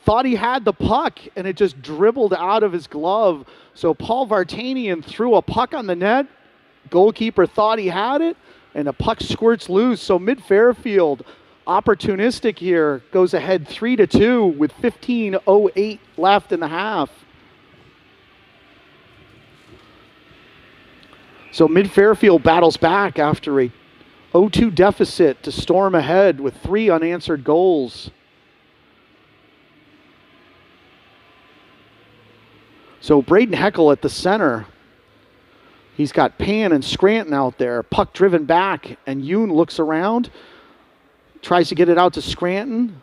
Thought he had the puck, and it just dribbled out of his glove. So Paul Vartanian threw a puck on the net. Goalkeeper thought he had it, and the puck squirts loose. So mid-Fairfield, opportunistic here, goes ahead 3-2 with 15:08 left in the half. So mid-Fairfield battles back after a 0-2 deficit to storm ahead with 3 unanswered goals. So Braden Heckel at the center. He's got Pan and Scranton out there. Puck driven back, and Yoon looks around. Tries to get it out to Scranton.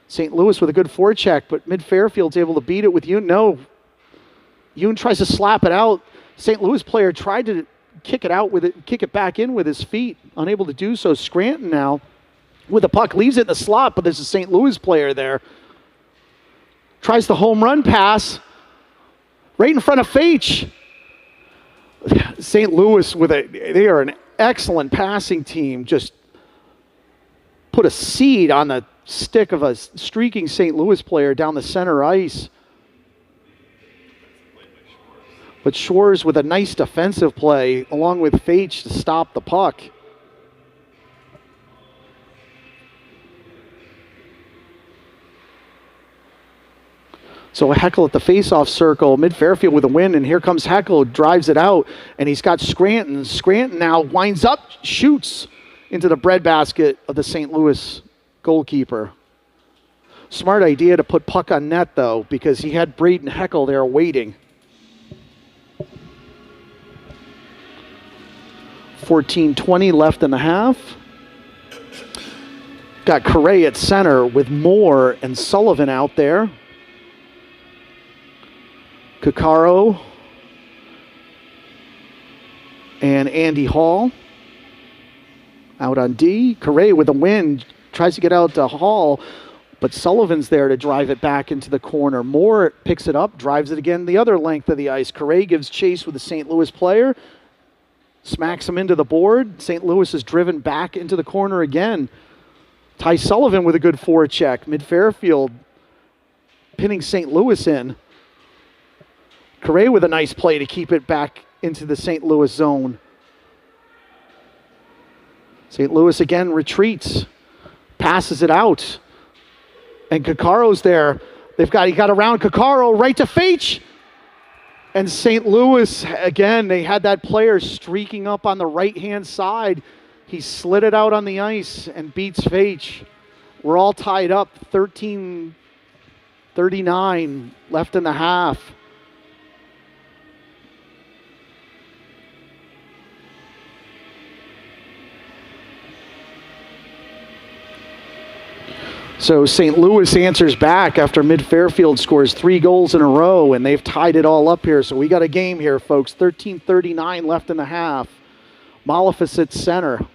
St. Louis with a good forecheck, but mid-Fairfield's able to beat it with Yoon. No. Yoon tries to slap it out. St. Louis player tried to kick it back in with his feet. Unable to do so. Scranton now with the puck leaves it in the slot, but there's a St. Louis player there. Tries the home run pass. Right in front of Faich. St. Louis they are an excellent passing team. Just put a seed on the stick of a streaking St. Louis player down the center ice. But Shores with a nice defensive play along with Faich to stop the puck. So Heckel at the face-off circle, mid-Fairfield with a win, and here comes Heckel, drives it out, and he's got Scranton. Scranton now winds up, shoots into the breadbasket of the St. Louis goalkeeper. Smart idea to put puck on net, though, because he had Braden Heckel there waiting. 14:20 left in the half. Got Correa at center with Moore and Sullivan out there. Kakaro and Andy Hall out on D. Correa with a win, tries to get out to Hall, but Sullivan's there to drive it back into the corner. Moore picks it up, drives it again the other length of the ice. Correa gives chase with the St. Louis player, smacks him into the board. St. Louis is driven back into the corner again. Ty Sullivan with a good forecheck. Mid-Fairfield pinning St. Louis in. Correa with a nice play to keep it back into the St. Louis zone. St. Louis again retreats, passes it out, and Kakaro's there. He got around Kakaro, right to Faich. And St. Louis, again, they had that player streaking up on the right-hand side. He slid it out on the ice and beats Faich. We're all tied up, 13:39 left in the half. So St. Louis answers back after Mid-Fairfield scores 3 goals in a row, and they've tied it all up here. So we got a game here, folks. 13:39 left in the half. Malefus at center.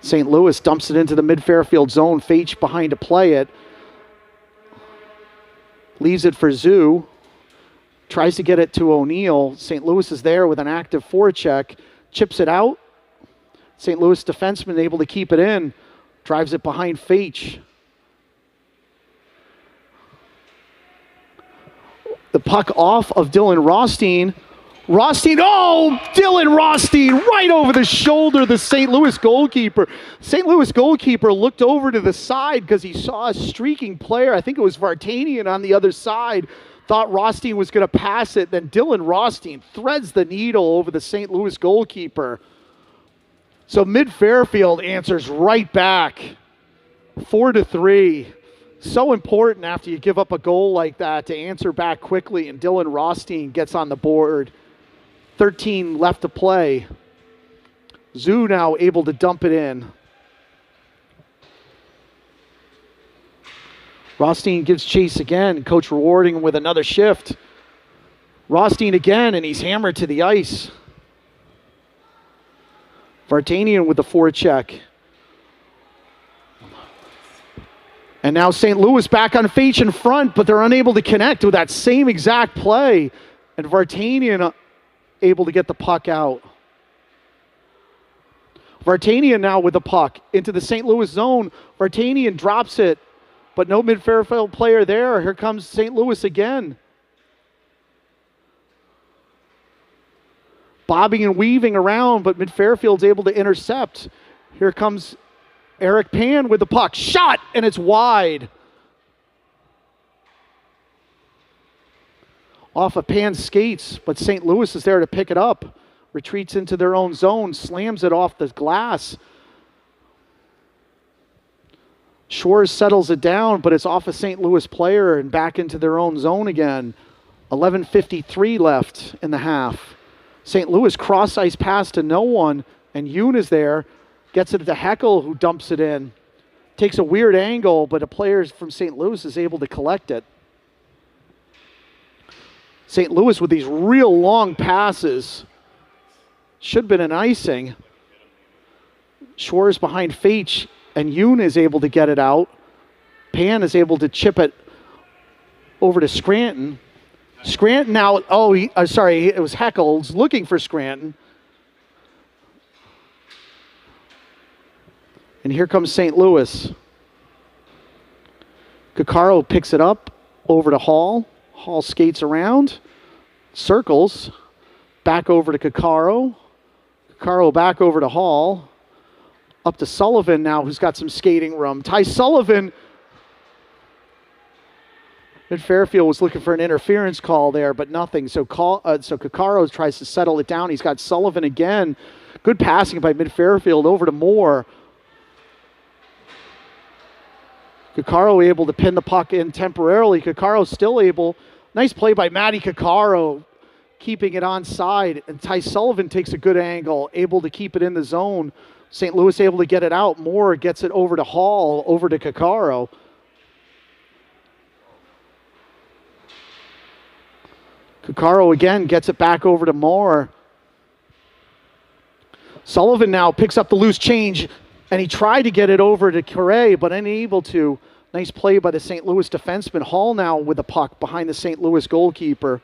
St. Louis dumps it into the Mid-Fairfield zone. Faich behind to play it. Leaves it for Zoo. Tries to get it to O'Neill. St. Louis is there with an active forecheck. Chips it out. St. Louis defenseman able to keep it in. Drives it behind Faich. The puck off of Dylan Rothstein. Dylan Rothstein right over the shoulder of the St. Louis goalkeeper. St. Louis goalkeeper looked over to the side because he saw a streaking player. I think it was Vartanian on the other side. Thought Rothstein was going to pass it. Then Dylan Rothstein threads the needle over the St. Louis goalkeeper. So Mid-Fairfield answers right back, 4-3. So important after you give up a goal like that to answer back quickly, and Dylan Rothstein gets on the board. 13 left to play. Zoo now able to dump it in. Rothstein gives chase again. Coach rewarding him with another shift. Rothstein again, and he's hammered to the ice. Vartanian with the forecheck. And now St. Louis back on Faich in front, but they're unable to connect with that same exact play. And Vartanian able to get the puck out. Vartanian now with the puck into the St. Louis zone. Vartanian drops it, but no Mid-Fairfield player there. Here comes St. Louis again. Bobbing and weaving around, but Mid-Fairfield's able to intercept. Here comes Eric Pan with the puck. Shot, and it's wide. Off of Pan's skates, but St. Louis is there to pick it up. Retreats into their own zone, slams it off the glass. Shores settles it down, but it's off a St. Louis player and back into their own zone again. 11:53 left in the half. St. Louis cross-ice pass to no one, and Yoon is there. Gets it to Heckel, who dumps it in. Takes a weird angle, but a player from St. Louis is able to collect it. St. Louis with these real long passes. Should have been an icing. Shores behind Faich, and Yoon is able to get it out. Pan is able to chip it over to Scranton. Scranton now, it was Heckles looking for Scranton. And here comes St. Louis. Kakaro picks it up over to Hall. Hall skates around, circles, back over to Kakaro. Kakaro back over to Hall. Up to Sullivan now, who's got some skating room. Ty Sullivan. Mid-Fairfield was looking for an interference call there, but nothing. So Kakaro tries to settle it down. He's got Sullivan again. Good passing by Mid-Fairfield over to Moore. Kakaro able to pin the puck in temporarily. Kakaro still able. Nice play by Matty Kakaro, keeping it onside. And Ty Sullivan takes a good angle, able to keep it in the zone. St. Louis able to get it out. Moore gets it over to Hall, over to Kakaro. Kakaro again gets it back over to Moore. Sullivan now picks up the loose change, and he tried to get it over to Correa, but unable to. Nice play by the St. Louis defenseman. Hall now with the puck behind the St. Louis goalkeeper.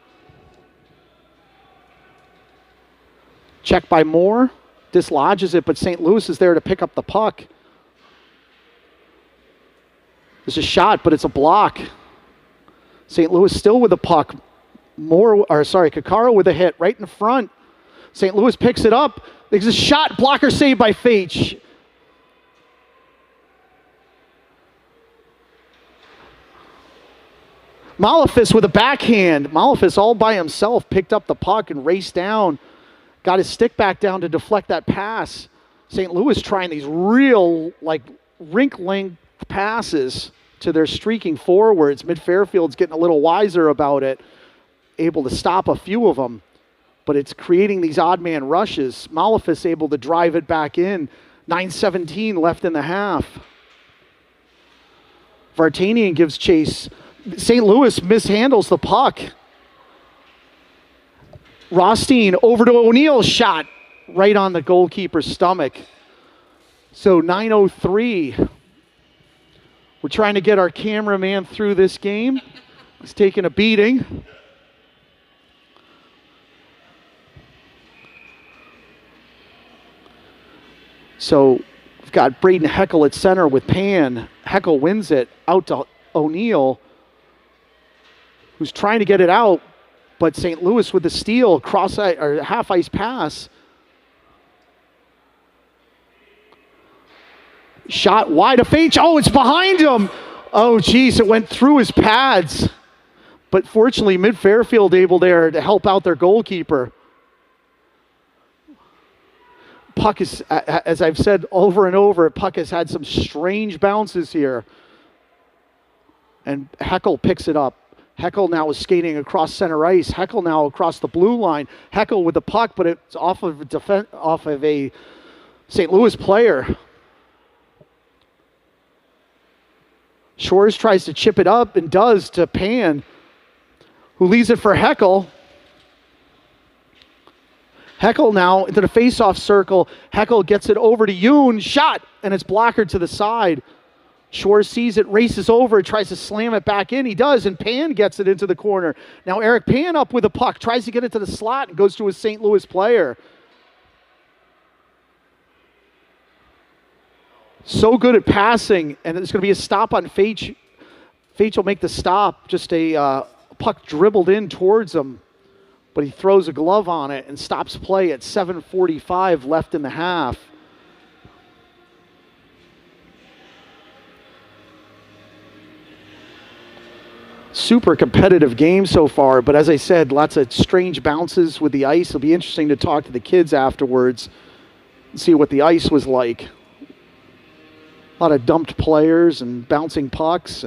Check by Moore. Dislodges it, but St. Louis is there to pick up the puck. There's a shot, but it's a block. St. Louis still with the puck. Kakaro with a hit right in front. St. Louis picks it up. There's a shot, blocker saved by Faitch. Malefis with a backhand. Malefis all by himself picked up the puck and raced down. Got his stick back down to deflect that pass. St. Louis trying these real, rink-length passes to their streaking forwards. Mid-Fairfield's getting a little wiser about it, able to stop a few of them. But it's creating these odd man rushes. Malefis able to drive it back in. 9:17 left in the half. Vartanian gives chase. St. Louis mishandles the puck. Rothstein over to O'Neill, shot right on the goalkeeper's stomach. So 9:03. We're trying to get our cameraman through this game. He's taking a beating. So we've got Braden Heckel at center with Pan. Heckel wins it out to O'Neill, who's trying to get it out, but St. Louis with the steal, half ice pass. Shot wide of Faitch. Oh, it's behind him. Oh, geez, it went through his pads. But fortunately, Mid-Fairfield able there to help out their goalkeeper. Puck is, as I've said over and over, puck has had some strange bounces here. And Heckel picks it up. Heckel now is skating across center ice. Heckel now across the blue line. Heckel with the puck, but it's off of a St. Louis player. Shores tries to chip it up and does to Pan, who leaves it for Heckel. Heckel now into the face-off circle. Heckel gets it over to Yoon. Shot, and it's blockered to the side. Shores sees it, races over, tries to slam it back in. He does, and Pan gets it into the corner. Now Eric Pan up with the puck, tries to get it to the slot, and goes to a St. Louis player. So good at passing, and there's going to be a stop on Faitch. Faitch will make the stop, just a puck dribbled in towards him. But he throws a glove on it and stops play at 7:45 left in the half. Super competitive game so far, but as I said, lots of strange bounces with the ice. It'll be interesting to talk to the kids afterwards and see what the ice was like. A lot of dumped players and bouncing pucks,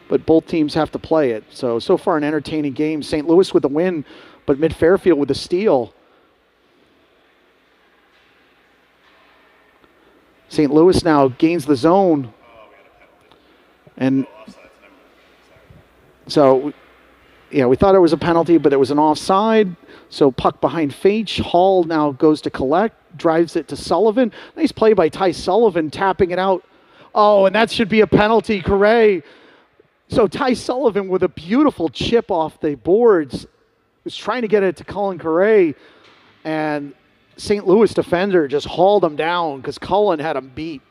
but both teams have to play it. So far an entertaining game. St. Louis with the win, but Mid-Fairfield with the steal. St. Louis now gains the zone. And so, yeah, we thought it was a penalty, but it was an offside. So puck behind Faitch. Hall now goes to collect, drives it to Sullivan. Nice play by Ty Sullivan, tapping it out. Oh, and that should be a penalty, Correa. So Ty Sullivan with a beautiful chip off the boards was trying to get it to Cullen Correa, and St. Louis defender just hauled him down because Cullen had him beat.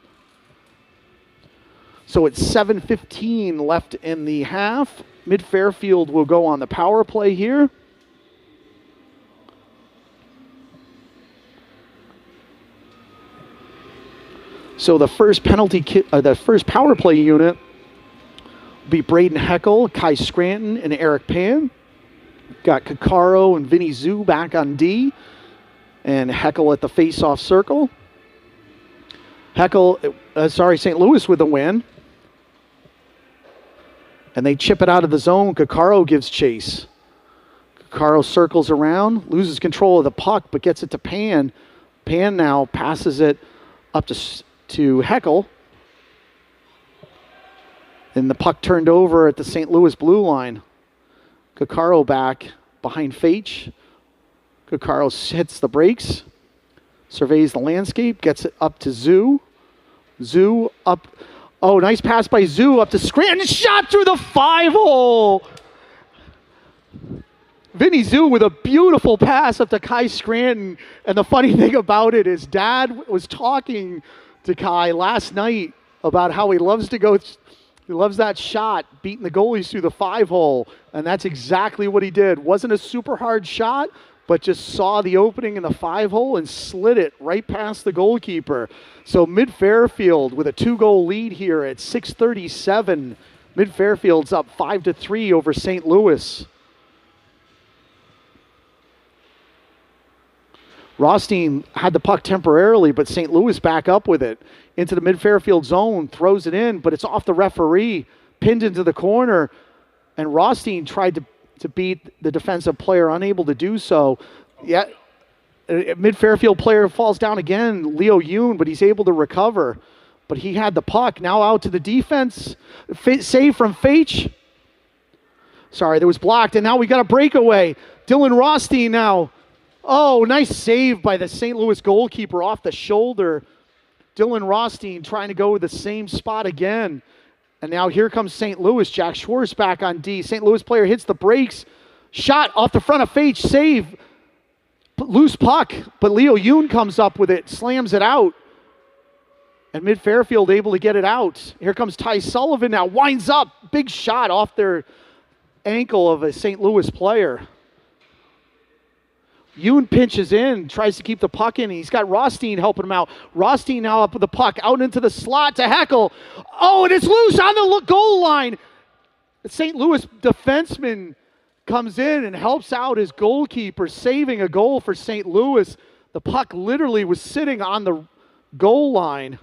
So it's 7:15 left in the half. Mid-Fairfield will go on the power play here. So the first first power play unit will be Braden Heckel, Kai Scranton, and Eric Pan. Got Kakaro and Vinny Zhu back on D, and Heckel at the face-off circle. St. Louis with the win. And they chip it out of the zone. Kakaro gives chase. Kakaro circles around, loses control of the puck, but gets it to Pan. Pan now passes it up to Heckel. And the puck turned over at the St. Louis blue line. Kakaro back behind Fage. Kakaro hits the brakes, surveys the landscape, gets it up to Zoo. Zoo up. Oh, nice pass by Zoo up to Scranton. Shot through the 5-hole. Vinny Zoo with a beautiful pass up to Kai Scranton. And the funny thing about it is Dad was talking to Kai last night about how he loves that shot, beating the goalies through the 5-hole. And that's exactly what he did. Wasn't a super hard shot, but just saw the opening in the 5-hole and slid it right past the goalkeeper. So Mid-Fairfield with a 2-goal lead here at 6:37. Mid-Fairfield's up 5-3 over St. Louis. Rothstein had the puck temporarily, but St. Louis back up with it into the Mid-Fairfield zone, throws it in, but it's off the referee, pinned into the corner, and Rothstein tried to beat the defensive player, unable to do so. Yeah, Mid-Fairfield player falls down again, Leo Yoon, but he's able to recover. But he had the puck, now out to the defense. Save from Faich. Sorry, that was blocked, and now we got a breakaway. Dylan Rothstein now. Oh, nice save by the St. Louis goalkeeper off the shoulder. Dylan Rothstein trying to go with the same spot again. And now here comes St. Louis. Jack Schwartz back on D. St. Louis player hits the brakes. Shot off the front of Faich. Save. Loose puck. But Leo Yoon comes up with it. Slams it out. And Mid-Fairfield able to get it out. Here comes Ty Sullivan now. Winds up. Big shot off their ankle of a St. Louis player. Yoon pinches in, tries to keep the puck in. He's got Rothstein helping him out. Rothstein now up with the puck, out into the slot to Heckel. Oh, and it's loose on the goal line. The St. Louis defenseman comes in and helps out his goalkeeper, saving a goal for St. Louis. The puck literally was sitting on the goal line.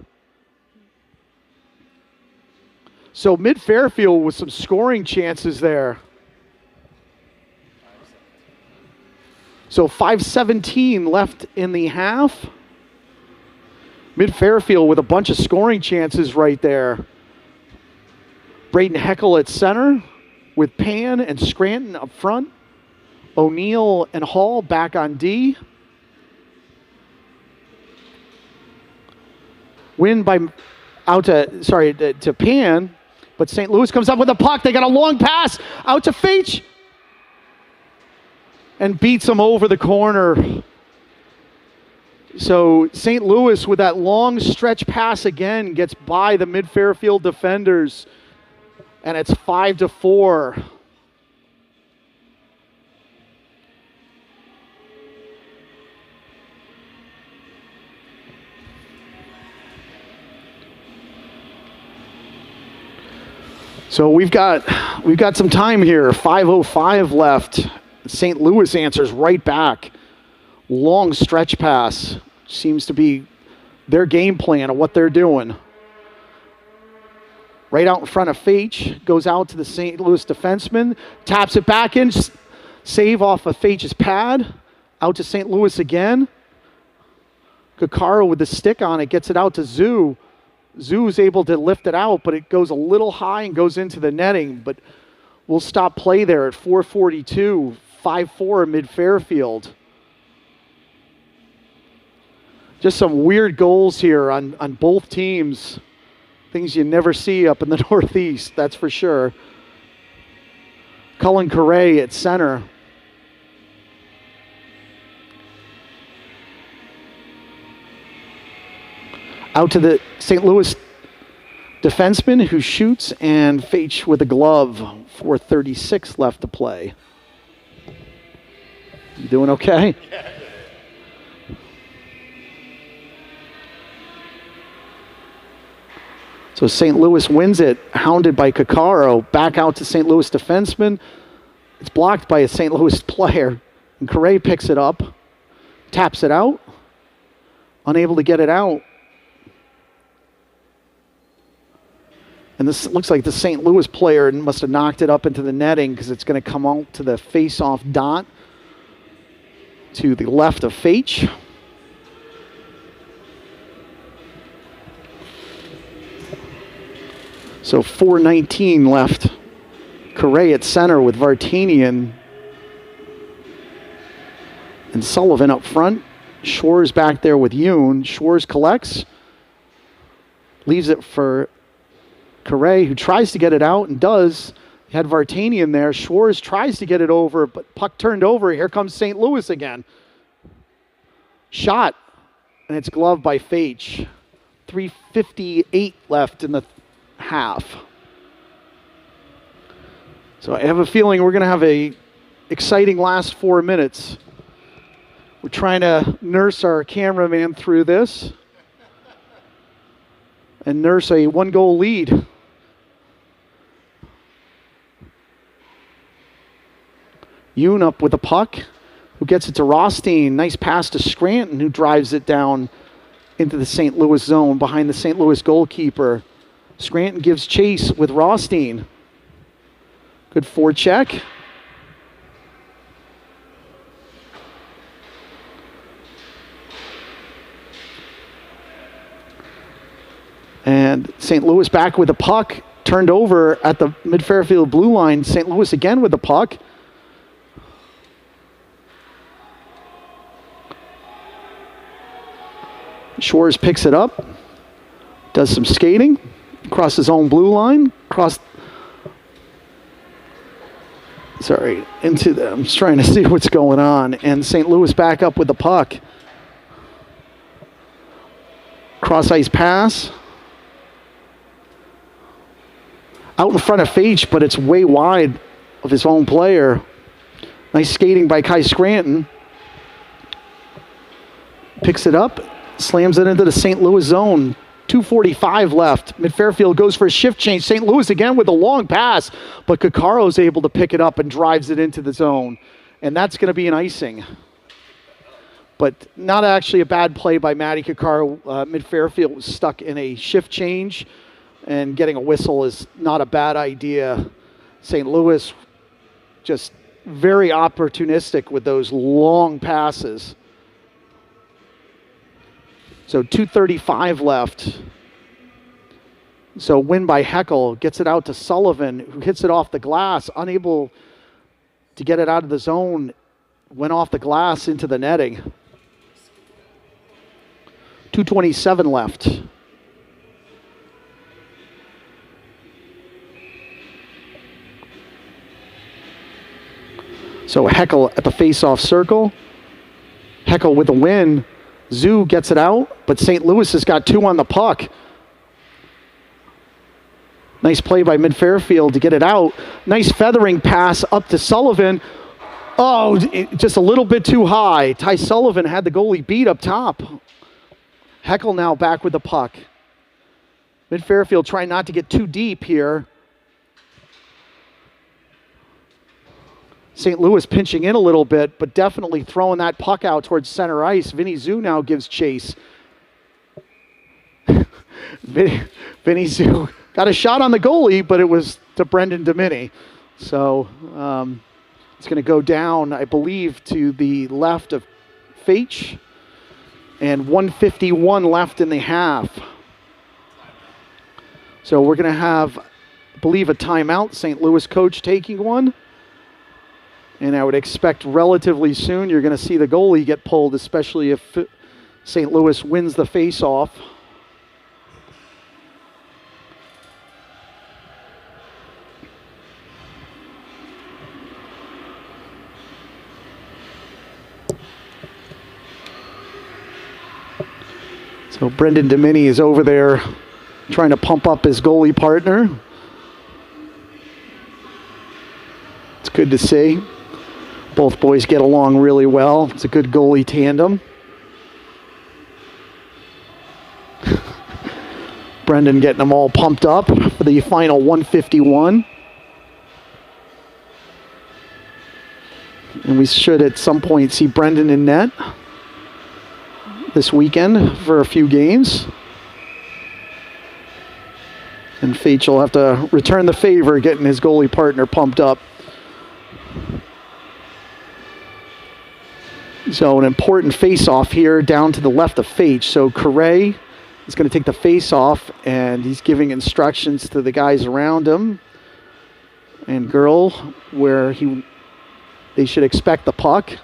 So Mid-Fairfield with some scoring chances there. So 5:17 left in the half. Mid-Fairfield with a bunch of scoring chances right there. Braden Heckel at center with Pan and Scranton up front. O'Neill and Hall back on D. Win by to Pan, but St. Louis comes up with a puck. They got a long pass out to Faich. And beats him over the corner. So St. Louis with that long stretch pass again gets by the Mid-Fairfield defenders. And it's 5-4. So we've got some time here. 5:05 left. St. Louis answers right back. Long stretch pass. Seems to be their game plan of what they're doing. Right out in front of Faich. Goes out to the St. Louis defenseman. Taps it back in. Save off of Faich's pad. Out to St. Louis again. Kakaro with the stick on it. Gets it out to Zoo. Zoo's able to lift it out, but it goes a little high and goes into the netting. But we'll stop play there at 4:42. 5-4 Mid-Fairfield. Just some weird goals here on both teams. Things you never see up in the Northeast, that's for sure. Cullen Correa at center. Out to the St. Louis defenseman who shoots, and Faich with a glove. 4:36 left to play. You doing okay? Yeah. So St. Louis wins it, hounded by Kakaro. Back out to St. Louis defenseman. It's blocked by a St. Louis player. And Correa picks it up, taps it out, unable to get it out. And this looks like the St. Louis player must have knocked it up into the netting because it's going to come out to the face-off dot to the left of Faich. So 4:19 left. Correa at center with Vartanian and Sullivan up front. Schwarz back there with Yoon. Schwarz collects. Leaves it for Correa, who tries to get it out and does. He had Vartanian there. Schwarz tries to get it over, but puck turned over. Here comes St. Louis again. Shot, and it's gloved by Fage. 3:58 left in the half. So I have a feeling we're going to have a exciting last 4 minutes. We're trying to nurse our cameraman through this and nurse a 1-goal lead. Yoon up with the puck, who gets it to Rothstein. Nice pass to Scranton, who drives it down into the St. Louis zone behind the St. Louis goalkeeper. Scranton gives chase with Rothstein. Good forecheck. And St. Louis back with the puck, turned over at the mid-Fairfield blue line. St. Louis again with the puck. Schwarz picks it up, does some skating, across his own blue line, into the, I'm just trying to see what's going on, and St. Louis back up with the puck. Cross-ice pass. Out in front of Fage, but it's way wide of his own player. Nice skating by Kai Scranton. Picks it up, slams it into the St. Louis zone. 2:45 left. Mid-Fairfield goes for a shift change. St. Louis again with a long pass, but Kakaro's able to pick it up and drives it into the zone. And that's going to be an icing. But not actually a bad play by Matty Kakaro. Mid-Fairfield was stuck in a shift change, and getting a whistle is not a bad idea. St. Louis just very opportunistic with those long passes. So 2:35 left. So win by Heckel, gets it out to Sullivan, who hits it off the glass, unable to get it out of the zone, went off the glass into the netting. 2:27 left. So Heckel at the face-off circle. Heckel with a win. Zoo gets it out, but St. Louis has got 2 on the puck. Nice play by Mid-Fairfield to get it out. Nice feathering pass up to Sullivan. Oh, just a little bit too high. Ty Sullivan had the goalie beat up top. Heckel now back with the puck. Mid-Fairfield trying not to get too deep here. St. Louis pinching in a little bit, but definitely throwing that puck out towards center ice. Vinny Zoo now gives chase. Vinny Zoo got a shot on the goalie, but it was to Brendan Domini. So it's going to go down, I believe, to the left of Fage. And 1:51 left in the half. So we're going to have, I believe, a timeout. St. Louis coach taking one. And I would expect relatively soon you're going to see the goalie get pulled, especially if St. Louis wins the face-off. So Brendan Domini is over there trying to pump up his goalie partner. It's good to see. Both boys get along really well. It's a good goalie tandem. Brendan getting them all pumped up for the final 1:51. And we should at some point see Brendan in net this weekend for a few games. And Fage will have to return the favor, getting his goalie partner pumped up. So an important face-off here down to the left of Fage. So Correa is going to take the face-off, and he's giving instructions to the guys around him. and Girl, where they should expect the puck.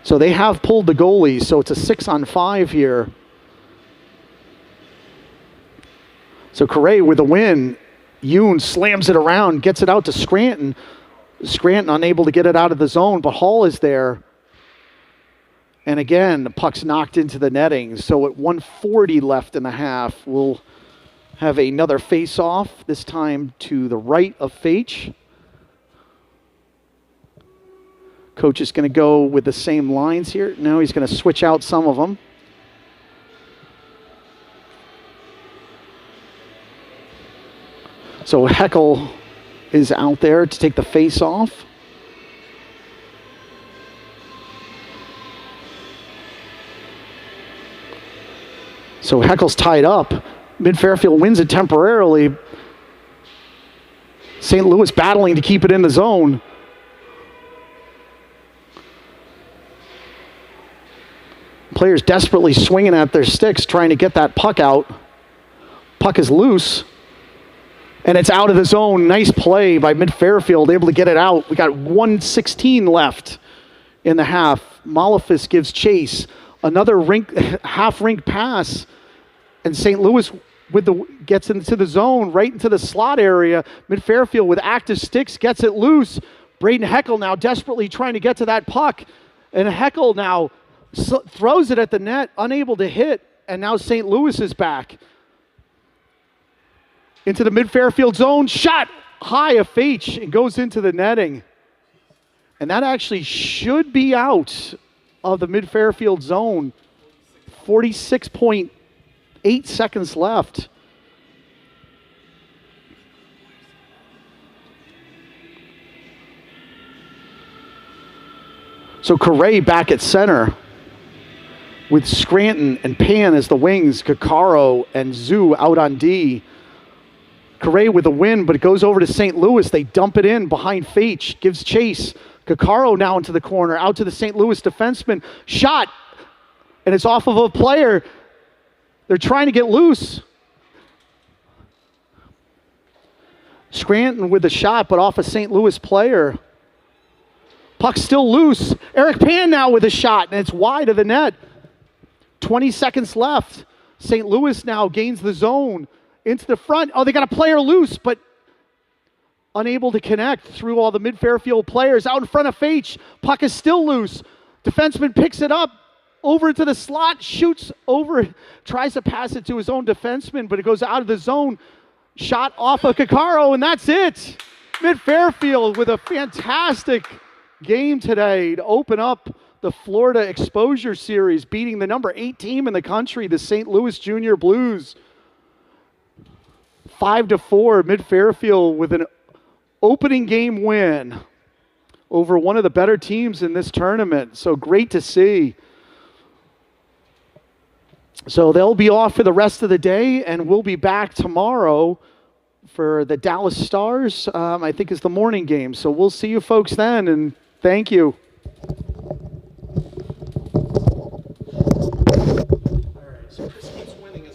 So they have pulled the goalies, so it's a 6-on-5 here. So Correa with a win. Yoon slams it around, gets it out to Scranton. Scranton unable to get it out of the zone, but Hall is there. And again, the puck's knocked into the netting. So at 1:40 left in the half, we'll have another face-off, this time to the right of Fage. Coach is going to go with the same lines here. No, he's going to switch out some of them. So Heckel is out there to take the face-off. So Heckel's tied up. Mid-Fairfield wins it temporarily. St. Louis battling to keep it in the zone. Players desperately swinging at their sticks, trying to get that puck out. Puck is loose, and it's out of the zone. Nice play by Mid-Fairfield, able to get it out. We got 1:16 left in the half. Malefis gives chase. Another half-rink pass, and St. Louis gets into the zone, right into the slot area. Mid-Fairfield with active sticks gets it loose. Braden Heckel now desperately trying to get to that puck, and Heckel now throws it at the net, unable to hit, and now St. Louis is back. Into the Mid-Fairfield zone, shot high of Fage and goes into the netting. And that actually should be out of the Mid-Fairfield zone. 46.8 seconds left. So Correa back at center with Scranton and Pan as the wings, Kakaro and Zoo out on D. Correa with a win, but it goes over to St. Louis. They dump it in behind Fage, gives chase. Kakaro now into the corner, out to the St. Louis defenseman. Shot, and it's off of a player. They're trying to get loose. Scranton with the shot, but off a St. Louis player. Puck still loose. Eric Pan now with a shot, and it's wide of the net. 20 seconds left. St. Louis now gains the zone into the front. Oh, they got a player loose, but unable to connect through all the Mid-Fairfield players. Out in front of Fage. Puck is still loose. Defenseman picks it up. Over to the slot. Shoots over. Tries to pass it to his own defenseman, but it goes out of the zone. Shot off of Kakaro, and that's it. Mid-Fairfield with a fantastic game today to open up the Florida Exposure Series, beating the number 8 team in the country, the St. Louis Junior Blues. 5-4, Mid-Fairfield with an opening game win over one of the better teams in this tournament. So great to see. So they'll be off for the rest of the day, and we'll be back tomorrow for the Dallas Stars, I think is the morning game. So we'll see you folks then, and thank you. All right, so Chris keeps winning